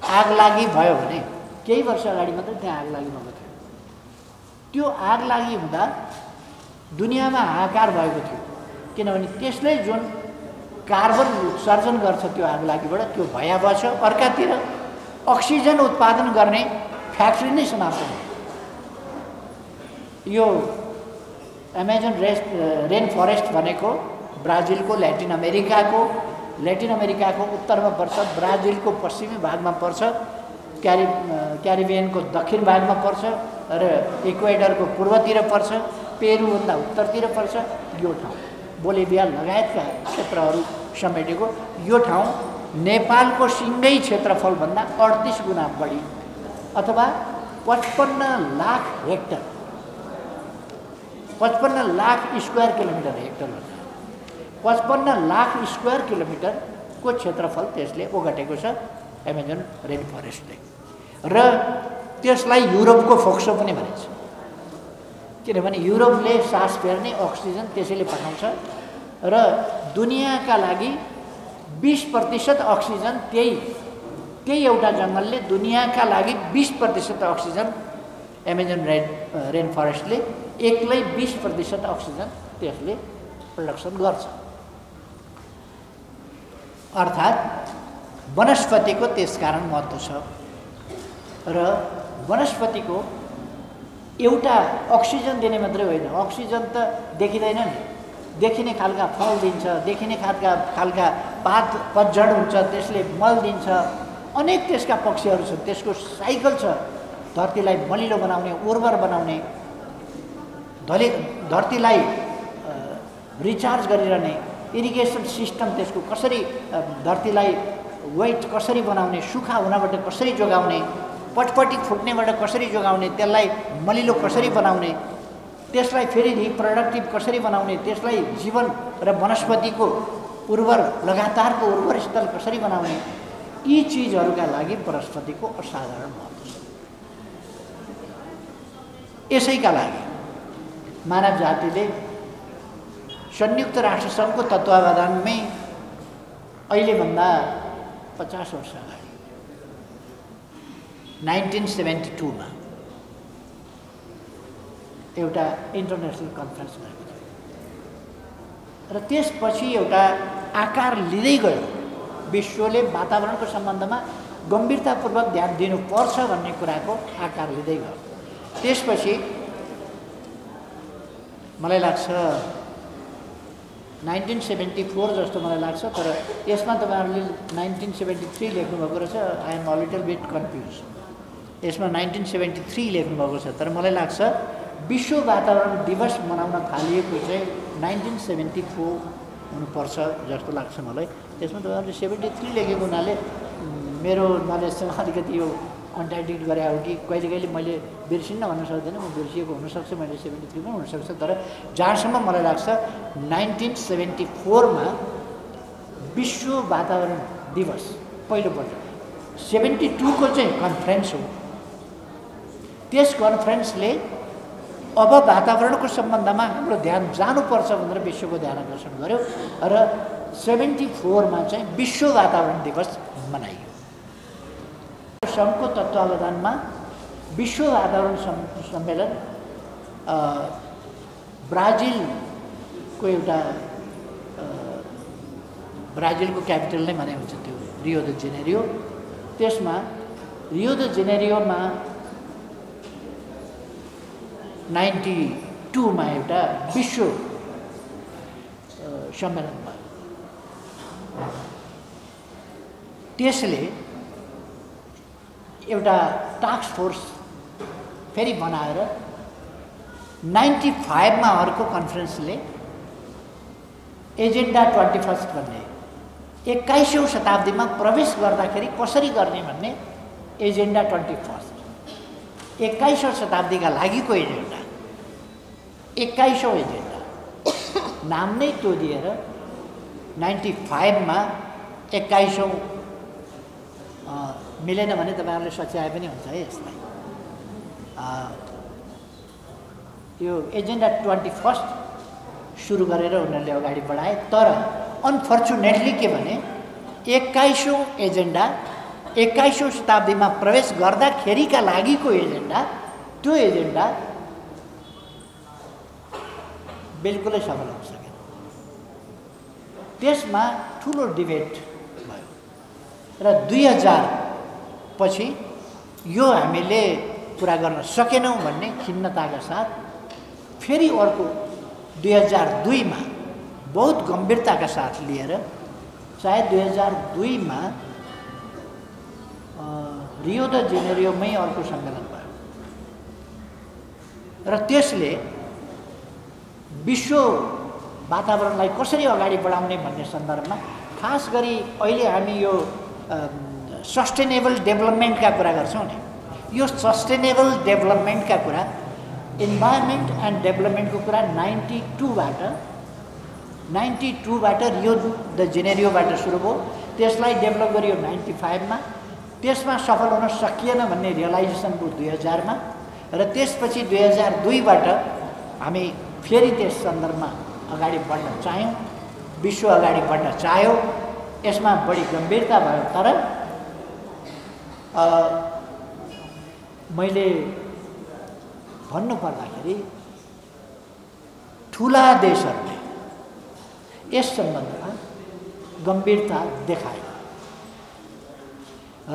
आगलागी भयो भने केही वर्ष अगाडि मात्रै त्यहाँ आगलागी भएको थियो। त्यो आगलागी हुँदा दुनियाँमा हाहाकार भएको थियो, किनभने त्यसले जुन कार्बन उत्सर्जन गर्छ त्यो आगलागीबाट त्यो भयावह छ। अर्कातिर अक्सिजन उत्पादन गर्ने फ्याक्ट्री नै समाप्त भयो। यो एमाजोन रेन फरेस्ट भनेको ब्राजिलको, ल्याटिन अमेरिकाको उत्तरमा पर्छ, ब्राजिलको पश्चिमी भागमा पर्छ, क्यारिबियनको दक्षिण भागमा पर्छ र इक्वेडरको पूर्वतिर पर्छ, पेरुभन्दा उत्तरतिर पर्छ। यो ठाउँ बोलिभिया लगायतका क्षेत्रहरू समेटेको यो ठाउँ नेपालको सिँगै क्षेत्रफलभन्दा 38 गुणा बढी अथवा 55 lakh hectare, 55 lakh square kilometre, hectare भन्छ, 55 लाख स्क्वायर किलोमिटरको क्षेत्रफल त्यसले ओगटेको छ एमाजोन रेन फरेस्टले। र त्यसलाई युरोपको फोक्सो पनि भनिन्छ, किनभने युरोपले सास फेर्ने अक्सिजन त्यसैले पठाउँछ र दुनियाँका लागि 20% अक्सिजन त्यही एउटा जङ्गलले दुनियाँका लागि 20% अक्सिजन एमाजोन रेन फरेस्टले एक्लै 20% अक्सिजन त्यसले प्रोडक्सन गर्छ। अर्थात् वनस्पतिको त्यसकारण महत्त्व छ र वनस्पतिको एउटा अक्सिजन दिने मात्रै होइन, अक्सिजन त देखिँदैन नि, देखिने खालका फल दिन्छ, देखिने खालका पात पतझड हुन्छ, त्यसले मल दिन्छ, अनेक त्यसका पक्षीहरू छन्, त्यसको साइकल छ, धरतीलाई मलिलो बनाउने, उर्वर बनाउने, धरतीलाई रिचार्ज गरिरहने, इरिगेसन सिस्टम त्यसको कसरी धरतीलाई वेट कसरी बनाउने, सुखा हुनबाट कसरी जोगाउने, पटपटी फुट्नेबाट कसरी जोगाउने, त्यसलाई मलिलो कसरी बनाउने, त्यसलाई फेरि रिप्रोडक्टिभ कसरी बनाउने, त्यसलाई जीवन र वनस्पतिको उर्वर लगातारको उर्वर स्थल कसरी बनाउने, यी चिजहरूका लागि वनस्पतिको असाधारण महत्त्व छ। यसैका लागि मानव जातिले संयुक्त राष्ट्र सङ्घको तत्वावधानमै अहिलेभन्दा 50 वर्ष अगाडि 1972 मा एउटा इन्टरनेसनल कन्फरेन्स भएको थियो र त्यसपछि एउटा आकार लिँदै गयो। विश्वले वातावरणको सम्बन्धमा गम्भीरतापूर्वक ध्यान दिनुपर्छ भन्ने कुराको आकार लिँदै गयो। त्यसपछि मलाई लाग्छ 1974 जस्तो मलाई लाग्छ, तर यसमा तपाईँहरूले 1973 लेख्नुभएको रहेछ। I am a little bit confuse. यसमा 1973 लेख्नुभएको छ, तर मलाई लाग्छ विश्व वातावरण दिवस मनाउन थालिएको चाहिँ 1974 हुनुपर्छ जस्तो लाग्छ मलाई। त्यसमा तपाईँहरूले 73 लेखेको हुनाले मेरो नलेजसँग अलिकति यो कन्ट्राडिक्ट गरे हो कि कहिले कहिले मैले बिर्सिन्न भन्न सक्दैन, म बिर्सिएको हुनसक्छ, मैले 73 पनि हुनसक्छ, तर जहाँसम्म मलाई लाग्छ 1974 मा विश्व वातावरण दिवस पहिलोपल्ट 72 को चाहिँ कन्फरेन्स हो। त्यस कन्फरेन्सले अब वातावरणको सम्बन्धमा हाम्रो ध्यान जानुपर्छ भनेर विश्वको ध्यान आकर्षण गर्यो र 74 मा चाहिँ विश्व वातावरण दिवस मनाइयो। सङ्घको तत्वावधानमा विश्व वातावरण सम्मेलन ब्राजिलको एउटा ब्राजिलको क्यापिटल नै भने हुन्छ त्यो रियो द जेनेरियो। त्यसमा रियो द जेनेरियोमा 92 मा एउटा विश्व सम्मेलन भयो। त्यसले एउटा टास्क फोर्स फेरि बनाएर 95 मा अर्को कन्फरेन्सले एजेन्डा 21 भन्ने 21औं शताब्दीमा प्रवेश गर्दाखेरि कसरी गर्ने भन्ने एजेन्डा 21 21औं शताब्दीका लागिको एजेन्डा 21औं एजेन्डा नाम नै त्यो दिएर 95 मा 21औं मिलेन भने तपाईहरुले सच्याए पनि हुन्छ है यसलाई। यो एजेन्डा 21 सुरु गरेर उनीहरूले अगाडि बढाए। तर अनफर्चुनेटली के भने 21औं एजेन्डा 21औं शताब्दीमा प्रवेश गर्दाखेरिका लागिको एजेन्डा त्यो एजेन्डा बिल्कुलै सफल हुन सकेन। त्यसमा ठुलो डिबेट भयो र 2000 पछि यो हामीले पुरा गर्न सकेनौं भन्ने खिन्नताका साथ फेरि अर्को 2002 मा बहुत गम्भीरताका साथ लिएर सायद 2002 मा रियो द जेनेरियोमै अर्को सम्मेलन भयो र त्यसले विश्व वातावरणलाई कसरी अगाडि बढाउने भन्ने सन्दर्भमा खास गरी अहिले हामी यो सस्टेनेबल डेभलपमेन्टका कुरा गर्छौं नि, यो सस्टेनेबल डेभलपमेन्टका कुरा इन्भाइरोमेन्ट एन्ड डेभलपमेन्टको कुरा 92 बाट रियो द जेनेरियोबाट सुरु भयो। त्यसलाई डेभलप गरियो 95 मा, त्यसमा सफल हुन सकिएन भन्ने रियलाइजेसन भयो 2000 मा र त्यसपछि 2002 बाट हामी फेरि त्यस सन्दर्भमा अगाडि बढ्न चाह्यौं, विश्व अगाडि बढ्न चाह्यो, यसमा बढी गम्भीरता भयो। तर मैले भन्नु पर्दाखेरि ठुला देशहरूले यस सम्बन्धमा गम्भीरता देखाए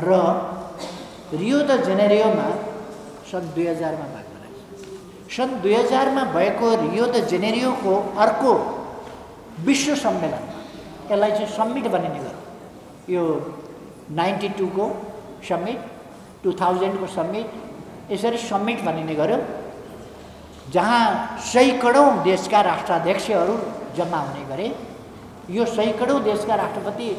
र रियो द जेनेरियोमा सन् 2000 मा भाग गरे। सन् 2000 मा भएको रियो द जेनेरियोको अर्को विश्व सम्मेलनमा यसलाई चाहिँ समिट बनिने गर्यो। यो 92 को समिट, 2000 को समिट, यसरी समिट बनिने गर्यो जहाँ सैकडौं देशका राष्ट्राध्यक्षहरू जम्मा हुने गरे। यो सैकडौं देशका राष्ट्रपति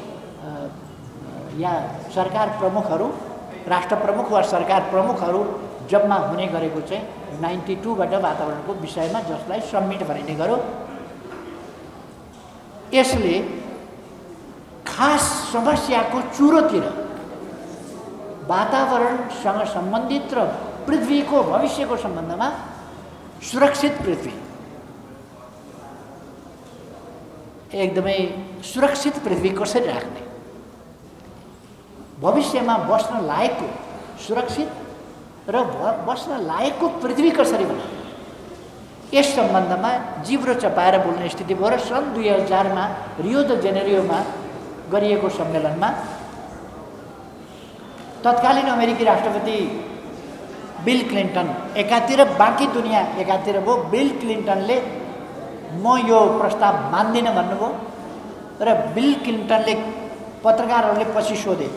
या सरकार प्रमुखहरू, राष्ट्र प्रमुख वा सरकार प्रमुखहरू जम्मा हुने गरेको चाहिँ 92 बाट वातावरणको विषयमा, जसलाई समिट भनिने गर्यो। यसले खास समस्याको चुरोतिर वातावरणसँग सम्बन्धित र पृथ्वीको भविष्यको सम्बन्धमा सुरक्षित पृथ्वी, एकदमै सुरक्षित पृथ्वी कसरी राख्ने, भविष्यमा बस्न लायकको सुरक्षित र बस्न लायकको पृथ्वी कसरी बनाउने, यस सम्बन्धमा जिब्रो चपाएर बोल्ने स्थिति भयो। र सन् 2000 मा रियो द जेनेरियोमा गरिएको सम्मेलनमा तत्कालीन अमेरिकी राष्ट्रपति बिल क्लिन्टन एकातिर, बाँकी दुनियाँ एकातिर भयो। बिल क्लिन्टनले म यो प्रस्ताव मान्दिनँ भन्नुभयो र बिल क्लिन्टनले पत्रकारहरूले पछि सोधे,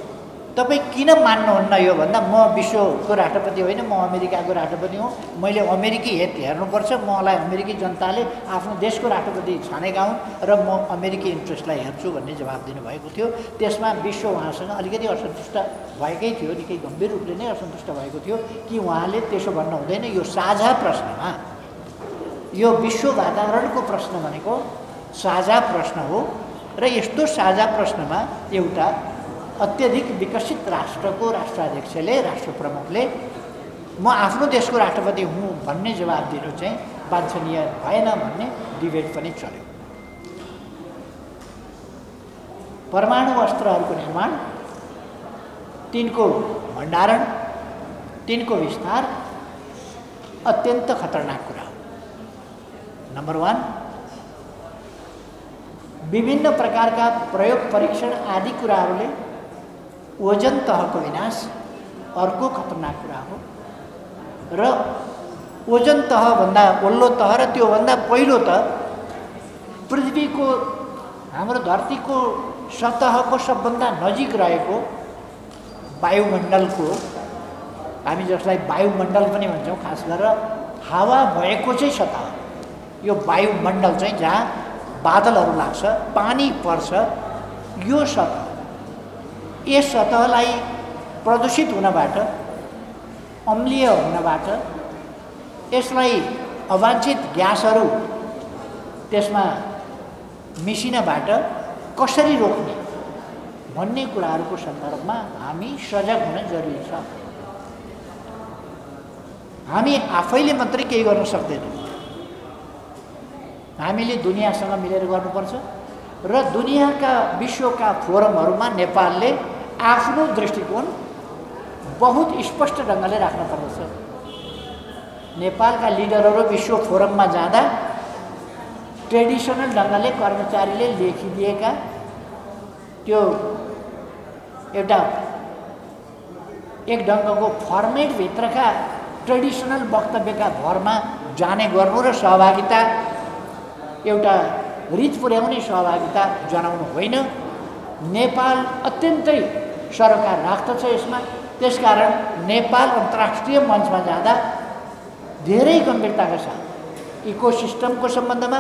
तपाईँ किन मान्नुहुन्न यो भन्दा, म विश्वको राष्ट्रपति होइन, म अमेरिकाको राष्ट्रपति हुँ, मैले अमेरिकी हित हेर्नुपर्छ, मलाई अमेरिकी जनताले आफ्नो देशको राष्ट्रपति छानेका हुन् र म अमेरिकी इन्ट्रेस्टलाई हेर्छु भन्ने जवाब दिनुभएको थियो। त्यसमा विश्व उहाँसँग अलिकति असन्तुष्ट भएकै थियो, निकै गम्भीर रूपले नै असन्तुष्ट भएको थियो कि उहाँले त्यसो भन्नु हुँदैन, यो साझा प्रश्नमा, यो विश्व वातावरणको प्रश्न भनेको साझा प्रश्न हो र यस्तो साझा प्रश्नमा एउटा अत्यधिक विकसित राष्ट्रको राष्ट्राध्यक्षले, राष्ट्र प्रमुखले म आफ्नो देशको राष्ट्रपति हुँ भन्ने जवाब दिनु चाहिँ वाञ्छनीय भएन भन्ने डिबेट पनि चल्यो। परमाणु अस्त्रहरूको निर्माण, तिनको भण्डारण, तिनको विस्तार अत्यन्त खतरनाक कुरा हो। नम्बर 1, विभिन्न प्रकारका प्रयोग परीक्षण आदि कुराहरूले ओजन तहको विनाश अर्को खतरनाक कुरा हो र ओजन तहभन्दा वल्लो तह र त्योभन्दा पहिलो त पृथ्वीको, हाम्रो धरतीको सतहको सबभन्दा नजिक रहेको वायुमण्डलको हामी जसलाई वायुमण्डल पनि भन्छौँ, खास गरेर हावा भएको चाहिँ सतह, यो वायुमण्डल चाहिँ जहाँ बादलहरू लाग्छ, पानी पर्छ, यो सतह, यस सतहलाई प्रदूषित हुनबाट, अम्लीय हुनबाट, यसलाई अवांछित ग्यासहरू त्यसमा मिसिनबाट कसरी रोक्ने भन्ने कुराहरूको सन्दर्भमा हामी सजग हुन जरुरी छ। हामी आफैले मात्रै केही गर्न सक्दैनौँ, हामीले दुनियाँसँग मिलेर गर्नुपर्छ र दुनियाँका विश्वका फोरमहरूमा नेपालले आफ्नो दृष्टिकोण बहुत स्पष्ट ढङ्गले राख्न पर्दछ। नेपालका लिडरहरू विश्व फोरममा जाँदा ट्रेडिसनल ढङ्गले कर्मचारीले लेखिदिएका त्यो एउटा एक ढङ्गको फर्मेटभित्रका ट्रेडिसनल वक्तव्यका भरमा जाने गर्नु र सहभागिता, एउटा रित पुर्याउने सहभागिता जनाउनु होइन। नेपाल अत्यन्तै सरोकार राख्दछ यसमा। त्यसकारण नेपाल अन्तर्राष्ट्रिय मञ्चमा जाँदा धेरै गम्भीरताका साथ इकोसिस्टमको सम्बन्धमा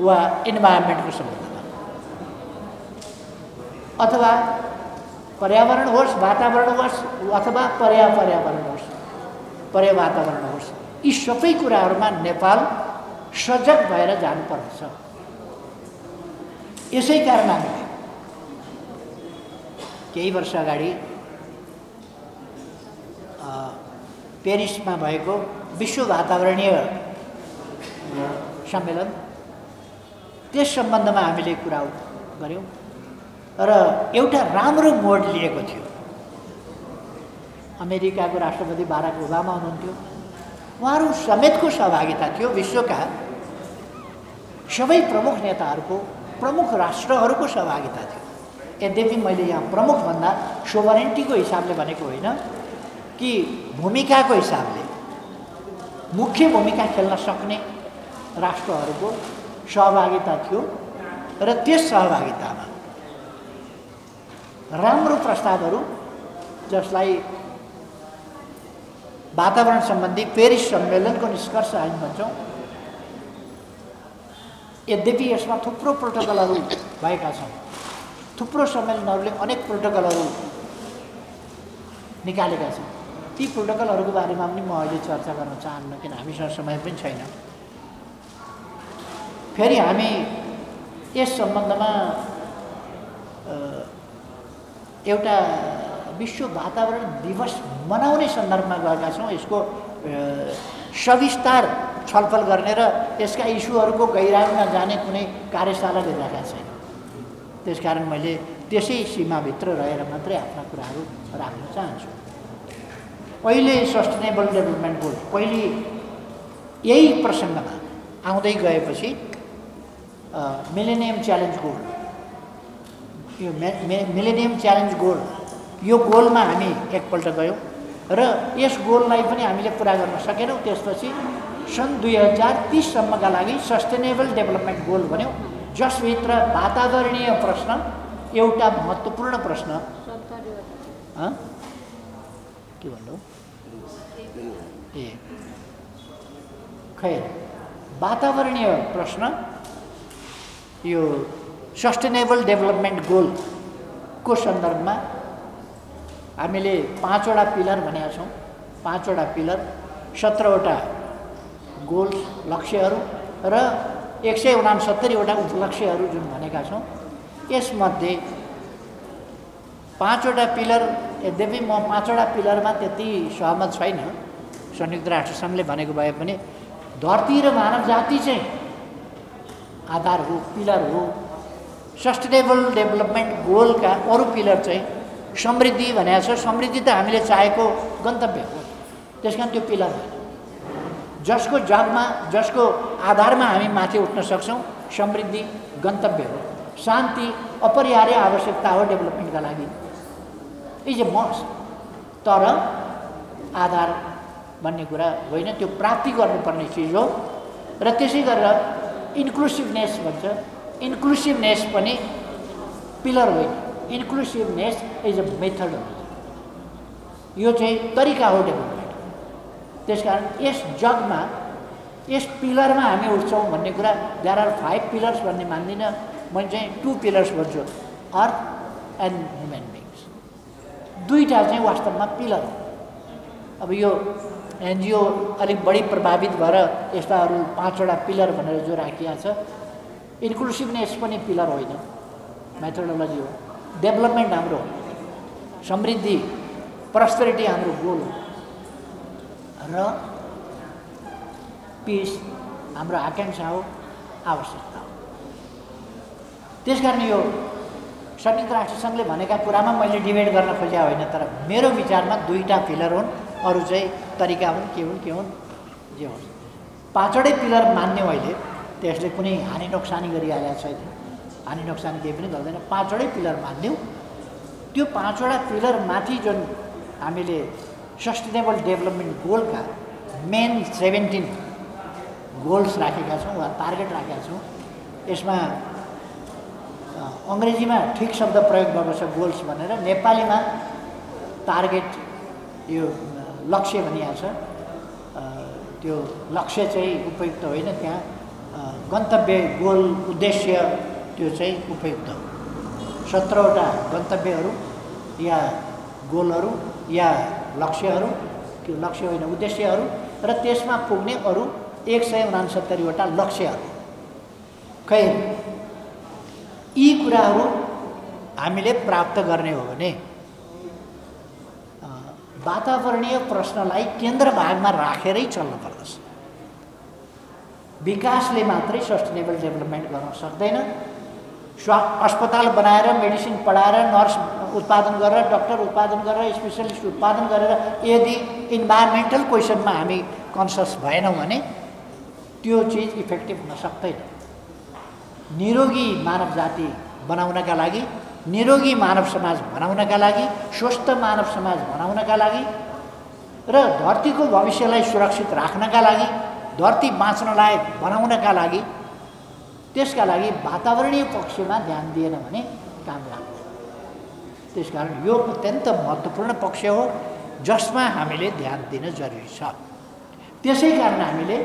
वा इन्भाइरोमेन्टको सम्बन्धमा अथवा पर्यावरण होस्, वातावरण होस्, अथवा पर्यावरण होस्, पर्यावातावरण होस्, यी सबै कुराहरूमा नेपाल सजग भएर जानुपर्छ। यसै कारण हामीले केही वर्ष अगाडि पेरिसमा भएको विश्व वातावरणीय सम्मेलन, त्यस सम्बन्धमा हामीले कुरा गऱ्यौँ र एउटा राम्रो मोड लिएको थियो। अमेरिकाको राष्ट्रपति बाराक ओबामा हुनुहुन्थ्यो, उहाँहरू समेतको सहभागिता थियो। विश्वका सबै प्रमुख नेताहरूको, प्रमुख राष्ट्रहरूको सहभागिता थियो। यद्यपि मैले यहाँ प्रमुख भन्दा सोभरेन्टीको हिसाबले भनेको होइन, कि भूमिकाको हिसाबले मुख्य भूमिका खेल्न सक्ने राष्ट्रहरूको सहभागिता थियो र त्यस सहभागितामा राम्रो प्रस्तावहरू, जसलाई वातावरण सम्बन्धी पेरिस सम्मेलनको निष्कर्ष हामी भन्छौँ। यद्यपि यसमा थुप्रो प्रोटोकलहरू भएका छन्, थुप्रो सम्मेलनहरूले अनेक प्रोटोकलहरू निकालेका छन्। ती प्रोटोकलहरूको बारेमा पनि म अहिले चर्चा गर्न चाहन्न, किन हामीसँग समय पनि छैन। फेरि हामी यस सम्बन्धमा एउटा विश्व वातावरण दिवस मनाउने सन्दर्भमा गएका छौँ। यसको सविस्तार छलफल गर्ने र यसका इस्युहरूको गहिराइमा जाने कुनै कार्यशाला लिइरहेका छैन। त्यसकारण मैले त्यसै सीमाभित्र रहेर मात्रै आफ्ना कुराहरू राख्न चाहन्छु। पहिले सस्टेनेबल डेभलपमेन्ट गोल, पहिले यही प्रसङ्गमा आउँदै गएपछि मिलेनियम च्यालेन्ज गोल, यो मिलेनियम च्यालेन्ज गोल, यो गोलमा हामी एकपल्ट गयौँ र यस गोललाई पनि हामीले पुरा गर्न सकेनौँ। त्यसपछि सन् 2030 सम्मका लागि सस्टेनेबल डेभलपमेन्ट गोल भन्यौँ, जसभित्र वातावरणीय प्रश्न एउटा महत्त्वपूर्ण प्रश्न। के भन्नु खैर, वातावरणीय प्रश्न यो सस्टेनेबल डेभलपमेन्ट गोलको सन्दर्भमा हामीले 5वटा पिलर भनेका छौँ। 5वटा पिलर, 17वटा गोल लक्ष्यहरू र 169वटा उपलक्ष्यहरू जुन भनेका छौँ। यसमध्ये 5वटा पिलर, यद्यपि म 5वटा पिलरमा त्यति सहमत छैन। संयुक्त राष्ट्रसङ्घले भनेको भए पनि धरती र मानव जाति चाहिँ आधार हो, पिलर हो। सस्टेनेबल डेभलपमेन्ट गोलका अरू पिलर चाहिँ समृद्धि भनेको छ। समृद्धि त हामीले चाहेको गन्तव्य हो, त्यसकारण त्यो पिलर होइन। जसको जगमा, जसको आधारमा हामी माथि उठ्न सक्छौँ, समृद्धि गन्तव्य हो। शान्ति अपरिहार्य आवश्यकता हो डेभलपमेन्टका लागि, इज ए मस्ट। तर आधार भन्ने कुरा होइन, त्यो प्राप्ति गर्नुपर्ने चिज हो। र त्यसै गरेर इन्क्लुसिभनेस भन्छ, इन्क्लुसिभनेस पनि पिलर होइन, इन्क्लुसिभनेस इज अ मेथड हो। यो चाहिँ तरिका हो डेभलपमेन्ट। त्यसकारण यस जगमा यस पिलरमा हामी उठ्छौँ भन्ने कुरा देयर आर 5 पिलर्स भन्ने मान्दिनँ, मैले चाहिँ 2 पिलर्स भन्छु, अर्थ एन्ड ह्युमन बिङ्स। दुईवटा चाहिँ वास्तवमा पिलर हो। अब यो एनजिओ अलिक बढी प्रभावित भएर यस्ताहरू 5वटा पिलर भनेर जो राखिएको छ, इन्क्लुसिभनेस पनि पिलर होइन, मेथोडोलोजी हो। डेभलपमेन्ट हाम्रो समृद्धि प्रस्पेरिटी हाम्रो गोल हो र पिस हाम्रो आकाङ्क्षा हो, आवश्यकता हो। त्यसकारण यो संयुक्त राष्ट्रसङ्घले भनेका कुरामा मैले डिबेट गर्न खोजेको होइन, तर मेरो विचारमा 2टा पिलर हुन्, अरू चाहिँ तरिका हुन्, के हुन् जे होस्। 5वटै पिलर मान्ने अहिले त्यसले कुनै हानि नोक्सानी गरिहालेको छैन, हानि नोक्सानी केही पनि गर्दैन। 5वटै पिलर मान्यौँ। त्यो 5वटा पिलर माथि जुन हामीले सस्टेनेबल डेभलपमेन्ट गोलका मेन 17 गोल्स राखेका छौँ वा टार्गेट राखेका छौँ। यसमा अङ्ग्रेजीमा ठिक शब्द प्रयोग भएको छ गोल्स भनेर, नेपालीमा टार्गेट यो लक्ष्य भनिएको छ। त्यो लक्ष्य चाहिँ उपयुक्त होइन, त्यहाँ गन्तव्य गोल उद्देश्य त्यो चाहिँ उपयुक्त हो। 17वटा गन्तव्यहरू या गोलहरू या लक्ष्यहरू, त्यो लक्ष्य होइन उद्देश्यहरू, र त्यसमा पुग्ने अरू 169वटा लक्ष्यहरू। खै यी कुराहरू हामीले प्राप्त गर्ने हो भने वातावरणीय प्रश्नलाई केन्द्र भागमा राखेरै चल्नु पर्दछ। विकासले मात्रै सस्टेनेबल डेभलपमेन्ट गर्न सक्दैन। अस्पताल बनाएर, मेडिसिन पढाएर, नर्स उत्पादन गरेर, डक्टर उत्पादन गरेर, स्पेसलिस्ट उत्पादन गरेर यदि इन्भाइरोमेन्टल क्वेसनमा हामी कन्सियस भएनौँ भने त्यो चिज इफेक्टिभ हुन सक्दैन। निरोगी मानव जाति बनाउनका लागि, निरोगी मानव समाज बनाउनका लागि, स्वस्थ मानव समाज बनाउनका लागि र धरतीको भविष्यलाई सुरक्षित राख्नका लागि, धरती बाँच्न लायक बनाउनका लागि, त्यसका लागि वातावरणीय पक्षमा ध्यान दिएन भने काम लाग्दैन। त्यसकारण यो अत्यन्त महत्त्वपूर्ण पक्ष हो जसमा हामीले ध्यान दिन जरुरी छ। त्यसै कारण हामीले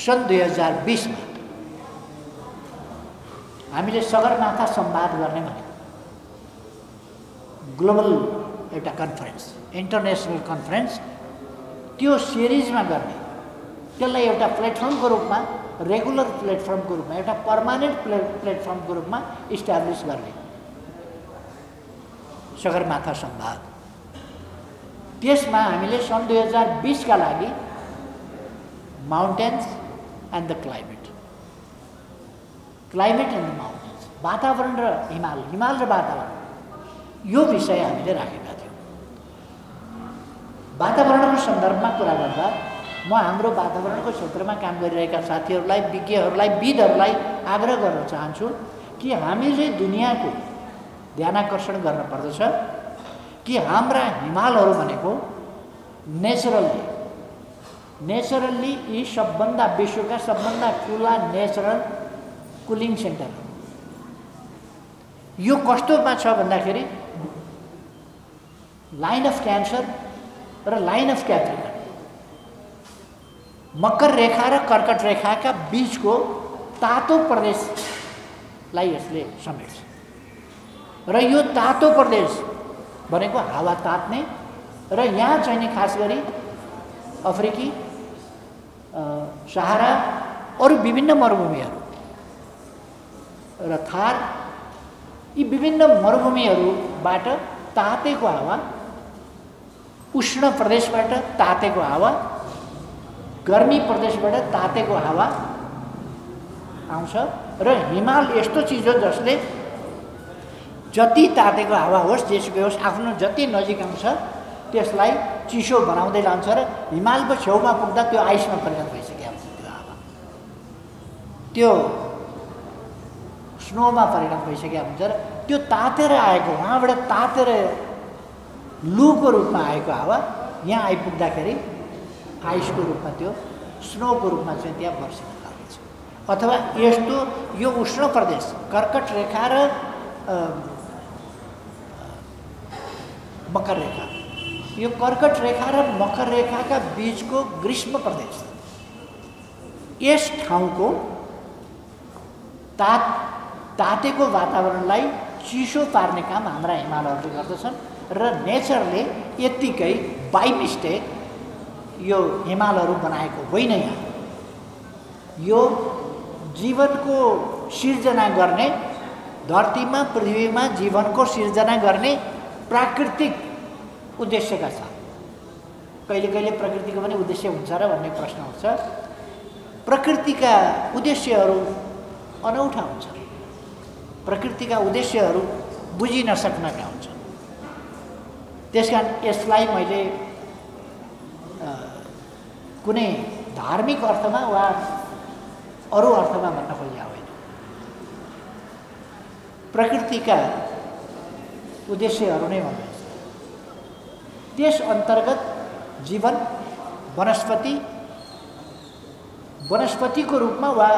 सन् 2020मा हामीले सगरमाथा संवाद गर्ने भने ग्लोबल एउटा कन्फरेन्स, इन्टरनेसनल कन्फरेन्स, त्यो सिरिजमा गर्ने, त्यसलाई एउटा प्लेटफर्मको रूपमा, रेगुलर प्लेटफर्मको रूपमा, एउटा पर्मानेन्ट प्लेटफर्मको रूपमा इस्टाब्लिस गर्ने सगरमाथा संवाद। त्यसमा हामीले सन् 2020का लागि mountains and the climate and the mountains, वातावरण र हिमाल, हिमाल र वातावरण, यो विषय हामीले राखेका थियौँ। वातावरणको सन्दर्भमा कुरा गर्दा म हाम्रो वातावरणको क्षेत्रमा काम गरिरहेका साथीहरूलाई, विज्ञहरूलाई, विदहरूलाई आग्रह गर्न चाहन्छु कि हामीले दुनियाँको ध्यानाकर्षण गर्नुपर्दछ कि हाम्रा हिमालहरू भनेको नेचरल्ली यी सबभन्दा विश्वका सबभन्दा ठुला नेचरल कुलिङ सेन्टर। यो कस्तोमा छ भन्दाखेरि लाइन अफ क्यान्सर र लाइन अफ क्याप्रिकन, मकर रेखा र कर्कट रेखाका बीचको तातो प्रदेशलाई यसले समेट्छ। र यो तातो प्रदेश भनेको हावा तात्ने र यहाँ चाहिँ खास गरी अफ्रिकी, सहारा, अरू विभिन्न मरुभूमिहरू र थार, यी विभिन्न मरुभूमिहरूबाट तातेको हावा, उष्ण प्रदेशबाट तातेको हावा, गर्मी प्रदेशबाट तातेको हावा आउँछ। र हिमाल यस्तो चिज हो जसले जति तातेको हावा होस्, जेसुकै होस्, आफ्नो जति नजिक आउँछ त्यसलाई चिसो बनाउँदै लान्छ र हिमालको छेउमा पुग्दा त्यो आइसमा परिणत भइसक्यो हुन्छ। त्यो हावा त्यो स्नोमा परिणत भइसकेको हुन्छ र त्यो तातेर आएको, उहाँबाट तातेर लुको रूपमा आएको हावा यहाँ आइपुग्दाखेरि आइसको रूपमा, त्यो स्नोको रूपमा चाहिँ त्यहाँ वर्षिन लाग्छ। अथवा यस्तो यो उष्ण प्रदेश, कर्कट रेखा र मकर रेखा, यो कर्कट रेखा र मकर रेखाका बीचको ग्रीष्म प्रदेश। यस ठाउँको तातेको वातावरणलाई चिसो पार्ने काम हाम्रा हिमालहरूले गर्दछन् र नेचरले यत्तिकै बाई मिस्टेक यो हिमालहरू बनाएको होइन। यहाँ यो जीवनको सिर्जना गर्ने, धरतीमा पृथ्वीमा जीवनको सिर्जना गर्ने प्राकृतिक उद्देश्यका साथ। कहिले कहिले प्रकृतिको पनि उद्देश्य हुन्छ र भन्ने प्रश्न उठ्छ। प्रकृतिका उद्देश्यहरू अनौठा हुन्छन्, प्रकृतिका उद्देश्यहरू बुझिन सक्नका हुन्छन्। त्यसकारण यसलाई मैले कुनै धार्मिक अर्थमा वा अरू अर्थमा भन्न खोजेको होइन। प्रकृतिका उद्देश्यहरू नै भन्नुहुन्छ। त्यस अन्तर्गत जीवन वनस्पतिको रूपमा वा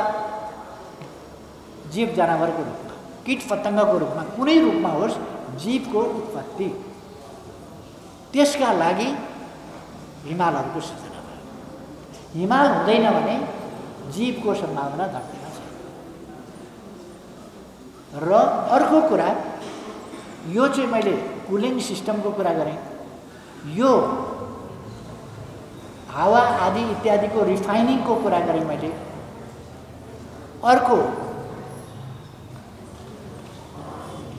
जीव जनावरको रूपमा, कीट पतङ्गको रूपमा, कुनै रूपमा होस् जीवको उत्पत्ति, त्यसका लागि हिमालहरूको सृजना भयो। हिमाल हुँदैन भने जीवको सम्भावना धरतीमा छ। र अर्को कुरा, यो चाहिँ मैले कुलिङ सिस्टमको कुरा गरेँ। यो हावा आदि इत्यादिको रिफाइनिङको कुरा गरेँ मैले। अर्को,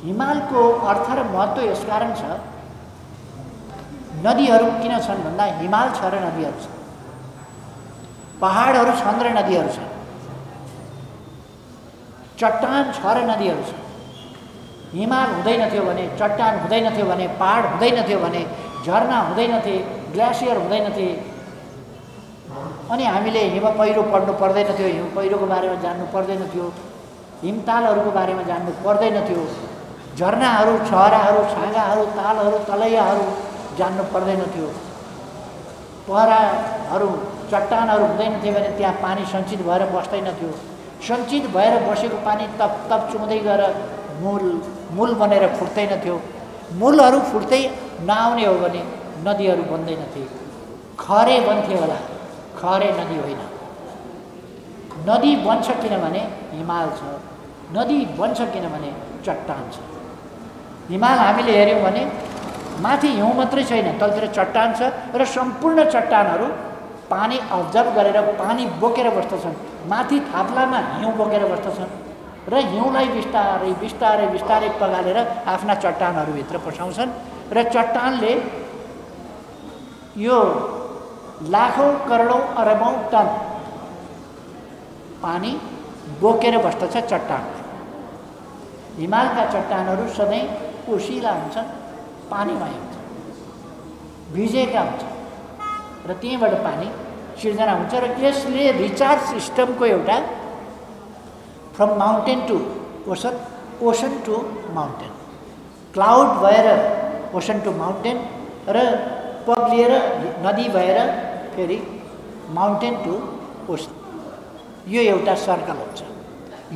हिमालको अर्थ र महत्त्व यसकारण छ, नदीहरू किन छन् भन्दा हिमाल छ र नदीहरू छन्, पहाडहरू छन् र नदीहरू छन्, चट्टान छ र नदीहरू छन्। हिमाल हुँदैनथ्यो भने, चट्टान हुँदैनथ्यो भने, पहाड हुँदैनथ्यो भने, झरना हुँदैनथे, ग्लेसियर हुँदैनथे, अनि हामीले हिम पहिरो पढ्नु पर्दैनथ्यो, हिम पहिरोको बारेमा जान्नु पर्दैनथ्यो, हिमतालहरूको बारेमा जान्नु पर्दैनथ्यो, झरनाहरू, छहराहरू, छाँगाहरू, तालहरू, तलैयाहरू जान्नु पर्दैनथ्यो, पहराहरू, चट्टानहरू हुँदैनथ्यो भने त्यहाँ पानी सञ्चित भएर बस्दैनथ्यो। सञ्चित भएर बसेको पानी तप तप चुम्दै गएर मूल बनेर फुट्दैनथ्यो। मूलहरू फुट्दै नआउने हो भने नदीहरू बन्दैनथे, खरे बन्थे होला, खरे नदी होइन। नदी बन्छ किनभने हिमाल छ, नदी बन्छ किनभने चट्टान छ। हिमाल हामीले हेऱ्यौँ भने माथि हिउँ मात्रै छैन, तलतिर चट्टान छ र सम्पूर्ण चट्टानहरू पानी अब्जर्भ गरेर पानी बोकेर बस्दछन्। माथि थाप्लामा हिउँ बोकेर बस्दछन् र हिउँलाई बिस्तारै बिस्तारै बिस्तारै पगालेर आफ्ना चट्टानहरूभित्र पसाउँछन् र चट्टानले यो लाखौँ करोडौँ अरबौँ टन पानी बोकेर बस्दछ चट्टानले। हिमालका चट्टानहरू सधैँ ओसिला हुन्छन्, पानीमा हुन्छन्, भिजेका हुन्छन् र त्यहीँबाट पानी सिर्जना हुन्छ। र यसले रिचार्ज सिस्टमको एउटा from mountain to ocean, ocean to mountain, cloud भएर ओसन टु माउन्टेन र पग्लिएर नदी भएर फेरि माउन्टेन टु ओसन, यो एउटा सर्कल हुन्छ।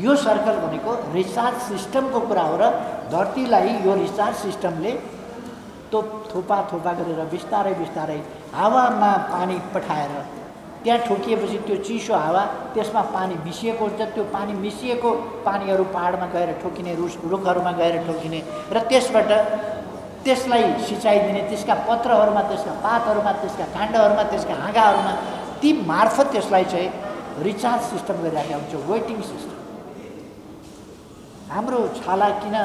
यो सर्कल भनेको रिचार्ज सिस्टमको कुरा हो र धरतीलाई यो रिचार्ज सिस्टमले थोपा थोपा गरेर बिस्तारै बिस्तारै हावामा पानी पठाएर त्यहाँ ठोकिएपछि त्यो चिसो हावा त्यसमा पानी मिसिएको हुन्छ। त्यो पानी मिसिएको पानीहरू पहाडमा गएर ठोकिने, रुखहरूमा गएर ठोकिने र त्यसबाट त्यसलाई सिँचाइ दिने, त्यसका पत्रहरूमा, त्यसका पातहरूमा, त्यसका काण्डहरूमा, त्यसका हाँगाहरूमा, ती मार्फत त्यसलाई चाहिँ रिचार्ज सिस्टम गरिरहेको हुन्छ, वेटिङ सिस्टम। हाम्रो छाला किन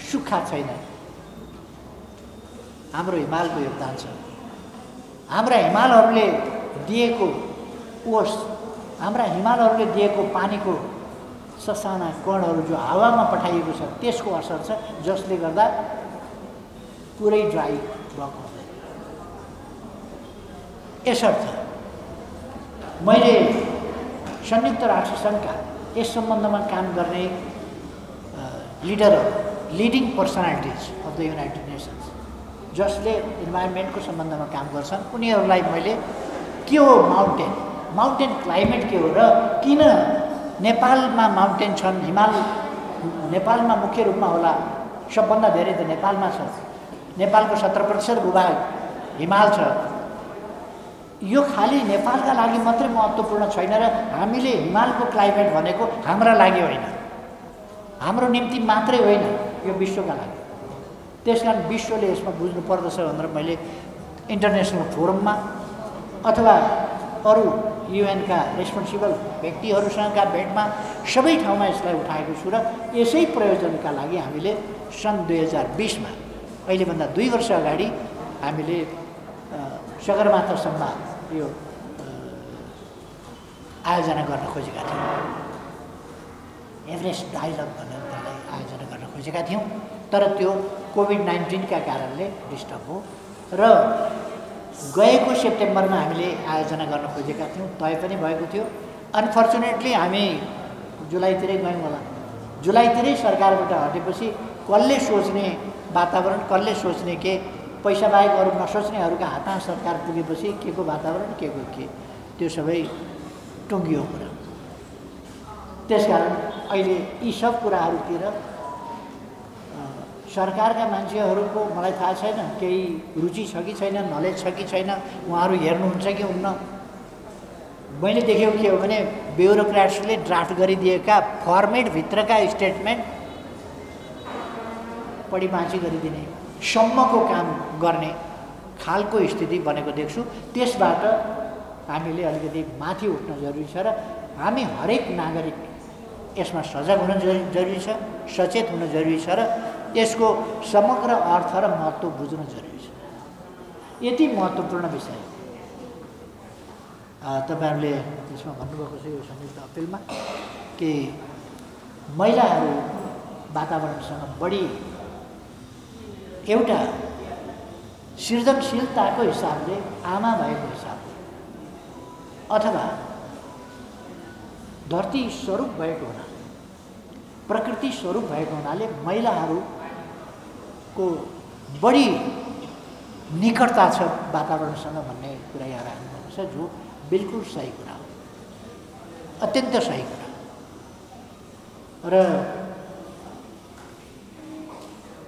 सुक्खा छैन? हाम्रो हिमालको योगदान छ। हाम्रा हिमालहरूले दिएको ओस, हाम्रा हिमालहरूले दिएको पानीको ससाना कणहरू जो हावामा पठाइएको छ त्यसको असर छ, जसले गर्दा पुरै ड्राई भएको हुँदैन। यसर्थ मैले संयुक्त राष्ट्र सङ्घका यस सम्बन्धमा काम गर्ने लिडरहरू, leading personalities of the United Nations जसले इन्भाइरोमेन्टको सम्बन्धमा काम गर्छन्, उनीहरूलाई मैले के हो माउन्टेन, माउन्टेन क्लाइमेट के हो र किन नेपालमा माउन्टेन छन्, हिमाल नेपालमा मुख्य रूपमा होला, सबभन्दा धेरै त नेपालमा छ। नेपालको 70% भूभाग हिमाल छ। यो खालि नेपालका लागि मात्रै महत्त्वपूर्ण छैन र हामीले हिमालको क्लाइमेट भनेको हाम्रा लागि होइन, हाम्रो निम्ति मात्रै होइन, यो विश्वका लागि। त्यसकारण विश्वले यसमा बुझ्नु पर्दछ भनेर मैले इन्टरनेसनल फोरममा अथवा अरू युएनका रेस्पोन्सिबल व्यक्तिहरूसँगका भेटमा सबै ठाउँमा यसलाई उठाएको छु र यसै प्रयोजनका लागि हामीले सन् 2020मा अहिलेभन्दा 2 वर्ष अगाडि हामीले सगरमाथा संवाद यो आयोजना गर्न खोजेका थियौँ। एभरेस्ट डायलग भनेर त्यसलाई आयोजना गर्न खोजेका थियौँ, तर त्यो कोभिड-19 का कारणले डिस्टर्ब हो र गएको सेप्टेम्बरमा हामीले आयोजना गर्न खोजेका थियौँ, तय पनि भएको थियो। अनफर्चुनेटली हामी जुलाईतिरै गयौँ होला। जुलाईतिरै सरकारबाट हटेपछि कसले सोच्ने वातावरण, कसले सोच्ने के, पैसा बाहेक अरू नसोच्नेहरूका हातमा सरकार पुगेपछि के को वातावरण, के को के, त्यो सबै टुङ्गियो कुरा। त्यसकारण अहिले यी सब कुराहरूतिर सरकारका मान्छेहरूको मलाई थाहा छैन केही रुचि छ कि छैन, नलेज छ कि छैन, उहाँहरू हेर्नुहुन्छ कि हुन्न। मैले देखेको के हो भने ब्युरोक्राट्सले ड्राफ्ट गरिदिएका फर्मेटभित्रका स्टेटमेन्ट पढिमाची गरिदिने सम्मको काम गर्ने खालको स्थिति बनेको देख्छु। त्यसबाट हामीले अलिकति माथि उठ्न जरुरी छ र हामी हरेक नागरिक यसमा सजग हुन जरुरी छ, सचेत हुन जरुरी छ र यसको समग्र अर्थ र महत्त्व बुझ्न जरुरी छ। यति महत्त्वपूर्ण विषय तपाईहरुले त्यसमा भन्नुभएको छ यो संयुक्त अपिलमा कि महिलाहरू वातावरणसँग बढी एउटा सृजनशीलताको हिसाबले आमा भएको हिसाबले अथवा धरती स्वरूप भएको हुनाले, प्रकृति स्वरूप भएको हुनाले महिलाहरूको बढी निकटता छ वातावरणसँग भन्ने कुरा यहाँ राख्नुभएको छ, जो बिल्कुल सही कुरा हो, अत्यन्त सही कुरा। र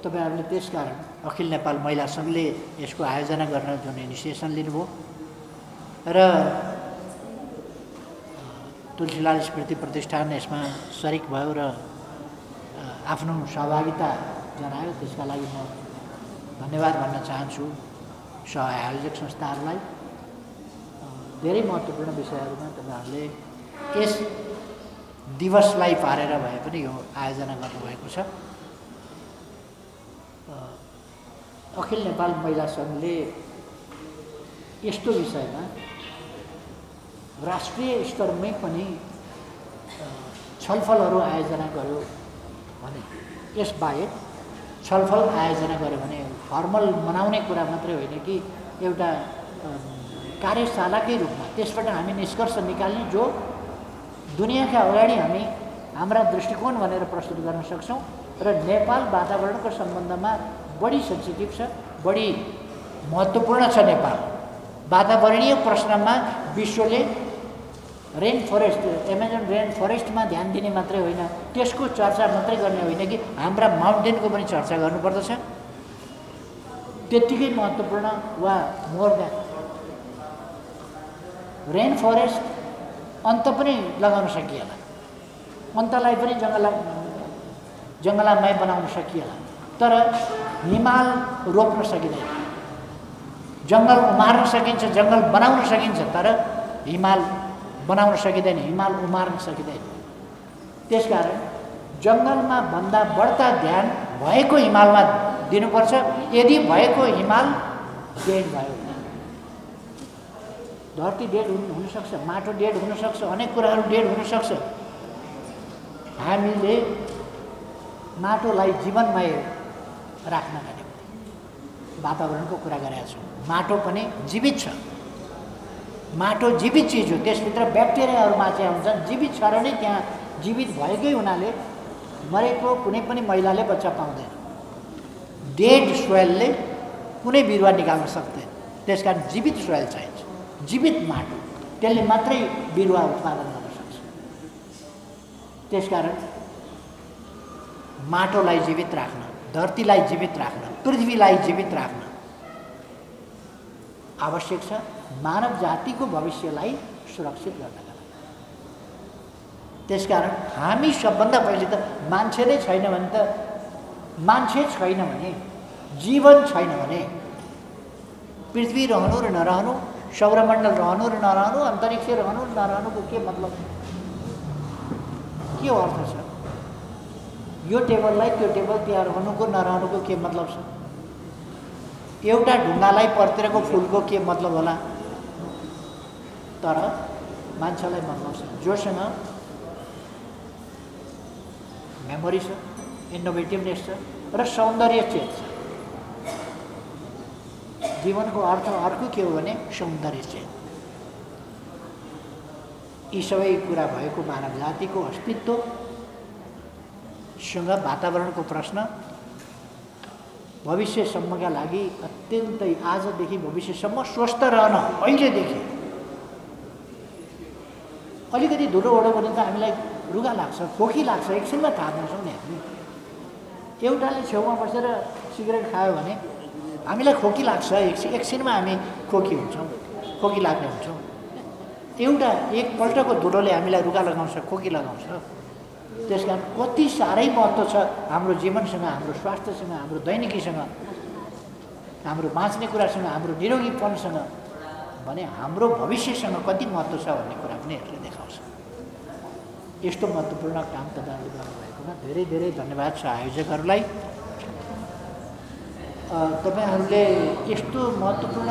तपाईहरुले त्यसकारण अखिल नेपाल महिला संघले यसको आयोजना गर्न जुन इनिसिएसन लिनुभयो र तुलसीलाल स्मृति प्रतिष्ठान यसमा सरिक भयो र आफ्नो सहभागिता जनायो, त्यसका लागि म धन्यवाद भन्न चाहन्छु सह-आयोजक संस्थाहरूलाई। धेरै महत्त्वपूर्ण विषयहरूमा तपाईहरुले यस दिवसलाई पारेर भए पनि यो आयोजना गर्नुभएको छ। अखिल नेपाल महिला संघले यस्तो विषयमा राष्ट्रिय स्तरमै पनि छलफलहरू आयोजना गर्यो भने, यसबाहेक छलफल आयोजना गर्यो भने फर्मल मनाउने कुरा मात्रै होइन कि एउटा कार्यशालाकै रूपमा त्यसबाट हामी निष्कर्ष निकाल्ने जो दुनियाँका अगाडि हामी हाम्रा दृष्टिकोण भनेर प्रस्तुत गर्न सक्छौँ र नेपाल वातावरणको सम्बन्धमा बढी सेन्सिटिभ छ, बढी महत्त्वपूर्ण छ। नेपाल वातावरणीय प्रश्नमा विश्वले रेन फरेस्ट, एमाजोन रेन फरेस्टमा ध्यान दिने मात्रै होइन, त्यसको चर्चा मात्रै गर्ने होइन कि हाम्रा माउन्टेनको पनि चर्चा गर्नुपर्दछ। त्यत्तिकै महत्त्वपूर्ण वा मोर देन रेन फरेस्ट अन्त पनि लगाउन सकिएला, अन्तलाई पनि जङ्गलामय बनाउन सकिएला, तर हिमाल रोप्न सकिँदैन। जङ्गल उमार्न सकिन्छ, जङ्गल बनाउन सकिन्छ, तर हिमाल बनाउन सकिँदैन, हिमाल उमार्न सकिँदैन। त्यसकारण जङ्गलमा भन्दा बढ्ता ध्यान भएको हिमालमा दिनुपर्छ। यदि भएको हिमाल डेड भयो, धरती डेड हुनसक्छ, माटो डेड हुनसक्छ, अनेक कुराहरू डेड हुनसक्छ। हामीले माटोलाई जीवनमय राख्नका निम्ति वातावरणको कुरा गरेका छौँ। माटो पनि जीवित छ, माटो जीवित चिज हो, त्यसभित्र ब्याक्टेरियाहरू माछा हुन्छन्, जीवित छ र नै त्यहाँ जीवित भएकै हुनाले मरेको कुनै पनि महिलाले बच्चा पाउँदैन। डेड सोइलले कुनै बिरुवा निकाल्न सक्दैन, त्यसकारण जीवित सोइल चाहिन्छ, जीवित माटो, त्यसले मात्रै बिरुवा उत्पादन गर्न सक्छ। त्यसकारण माटोलाई जीवित राख्न, धरतीलाई जीवित राख्न, पृथ्वीलाई जीवित राख्न आवश्यक छ मानव जातिको भविष्यलाई सुरक्षित गर्नका लागि। त्यसकारण हामी सबभन्दा पहिले त मान्छे नै छैन भने त मान्छे छैन भने जीवन छैन भने पृथ्वी रहनु र नरहनु, सौरमण्डल रहनु र नरहनु, अन्तरिक्ष रहनु र नरहनुको के मतलब, के अर्थ छ? यो टेबललाई त्यो टेबल त्यहाँ रहनुको नरहनुको के मतलब छ? एउटा ढुङ्गालाई पर्तिरको फुलको के मतलब होला? तर मान्छेलाई मतलब छ, जोसँग मेमोरी छ, इनोभेटिभनेस छ र सौन्दर्य चेत छ। जीवनको अर्थ अर्को के हो भने सौन्दर्य चेत। यी सबै कुरा भएको मानव जातिको अस्तित्वसँग वातावरणको प्रश्न भविष्यसम्मका लागि अत्यन्तै आजदेखि भविष्यसम्म स्वस्थ रहन अहिलेदेखि अलिकति धुलो ओढ्यो भने त हामीलाई रुगा लाग्छ, खोकी लाग्छ, एकछिनमा थाहा पाउँछौँ नि हामी। एउटाले छेउमा बसेर सिगरेट खायो भने हामीलाई खोकी लाग्छ, एकछिनमा हामी खोकी हुन्छौँ, खोकी लाग्ने हुन्छौँ। एउटा एकपल्टको धुलोले हामीलाई रुगा लगाउँछ, खोकी लगाउँछ। त्यसकारण कति साह्रै महत्त्व छ हाम्रो जीवनसँग, हाम्रो स्वास्थ्यसँग, हाम्रो दैनिकीसँग, हाम्रो बाँच्ने कुरासँग, हाम्रो निरोगीपनसँग भने हाम्रो भविष्यसँग कति महत्त्व छ भन्ने कुरा पनि यसले देखाउँछ। यस्तो महत्त्वपूर्ण काम तपाईँहरूले गर्नुभएकोमा धेरै धेरै धन्यवाद छ आयोजकहरूलाई। तपाईँहरूले यस्तो महत्त्वपूर्ण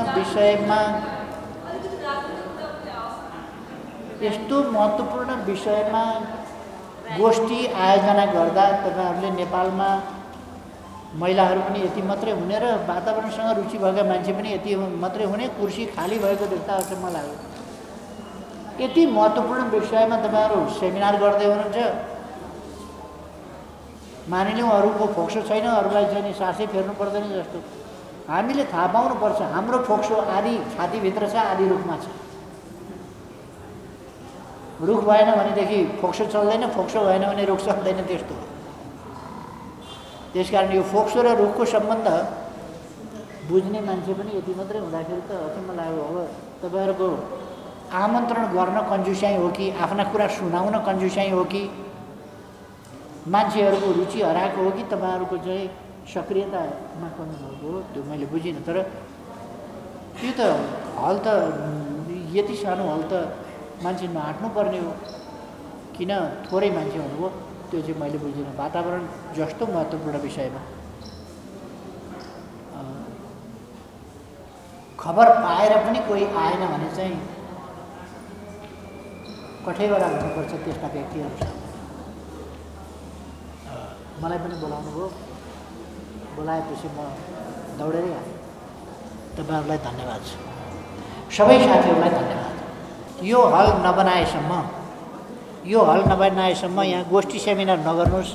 विषयमा गोष्ठी आयोजना गर्दा तपाईँहरूले नेपालमा महिलाहरू पनि यति मात्रै हुने र वातावरणसँग रुचि भएका मान्छे पनि यति मात्रै हुने, कुर्सी खाली भएको देख्दा अचम्म लाग्यो। यति महत्त्वपूर्ण विषयमा तपाईँहरू सेमिनार गर्दै हुनुहुन्छ। मानिलिउँ अरूको फोक्सो छैन, अरूलाई चाहिँ नि सासै फेर्नु पर्दैन जस्तो। हामीले थाहा पाउनुपर्छ हाम्रो फोक्सो आदि छातीभित्र छ, आदि रुखमा छ। रुख भएन भनेदेखि फोक्सो चल्दैन, फोक्सो भएन भने रुख चल्दैन, त्यस्तो हो। त्यसकारण यो फोक्सो र रुखको सम्बन्ध बुझ्ने मान्छे पनि यति मात्रै हुँदाखेरि त अचम्म लाग्यो। अब तपाईँहरूको आमन्त्रण गर्न कन्जुस्याइ हो कि आफ्ना कुरा सुनाउन कन्जुस्याइ हो कि मान्छेहरूको रुचि हराएको हो कि तपाईँहरूको चाहिँ सक्रियतामा कमी भएको हो, त्यो मैले बुझिनँ। तर त्यो त हल त यति सानो हल त मान्छे नआँट्नु पर्ने हो, किन थोरै मान्छे हुनुभयो, त्यो चाहिँ मैले बुझिनँ। वातावरण जस्तो महत्त्वपूर्ण विषयमा खबर पाएर पनि कोही आएन भने चाहिँ कठैवटा हुनुपर्छ त्यस्ता व्यक्तिहरू। मलाई पनि बोलाउनु भयो, बोलाएपछि म दौडेरै आएँ। तपाईँहरूलाई धन्यवाद छ, सबै साथीहरूलाई धन्यवाद। यो हल नबनाएसम्म यहाँ गोष्ठी सेमिनार नगर्नुहोस्,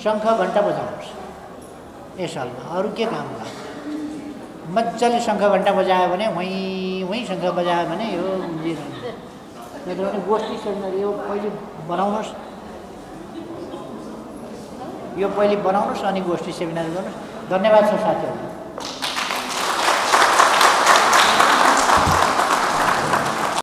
शङ्ख घन्टा बजाउनुहोस् यस हलमा। अरू के काम गर्नु? मजाले शङ्ख घन्टा बजायो भने वहीँ शङ्ख बजायो भने यो नत्र भने गोष्ठी सेमिनार यो पहिले बनाउनुहोस् अनि गोष्ठी सेमिनार गर्नुहोस्। धन्यवाद छ साथीहरू।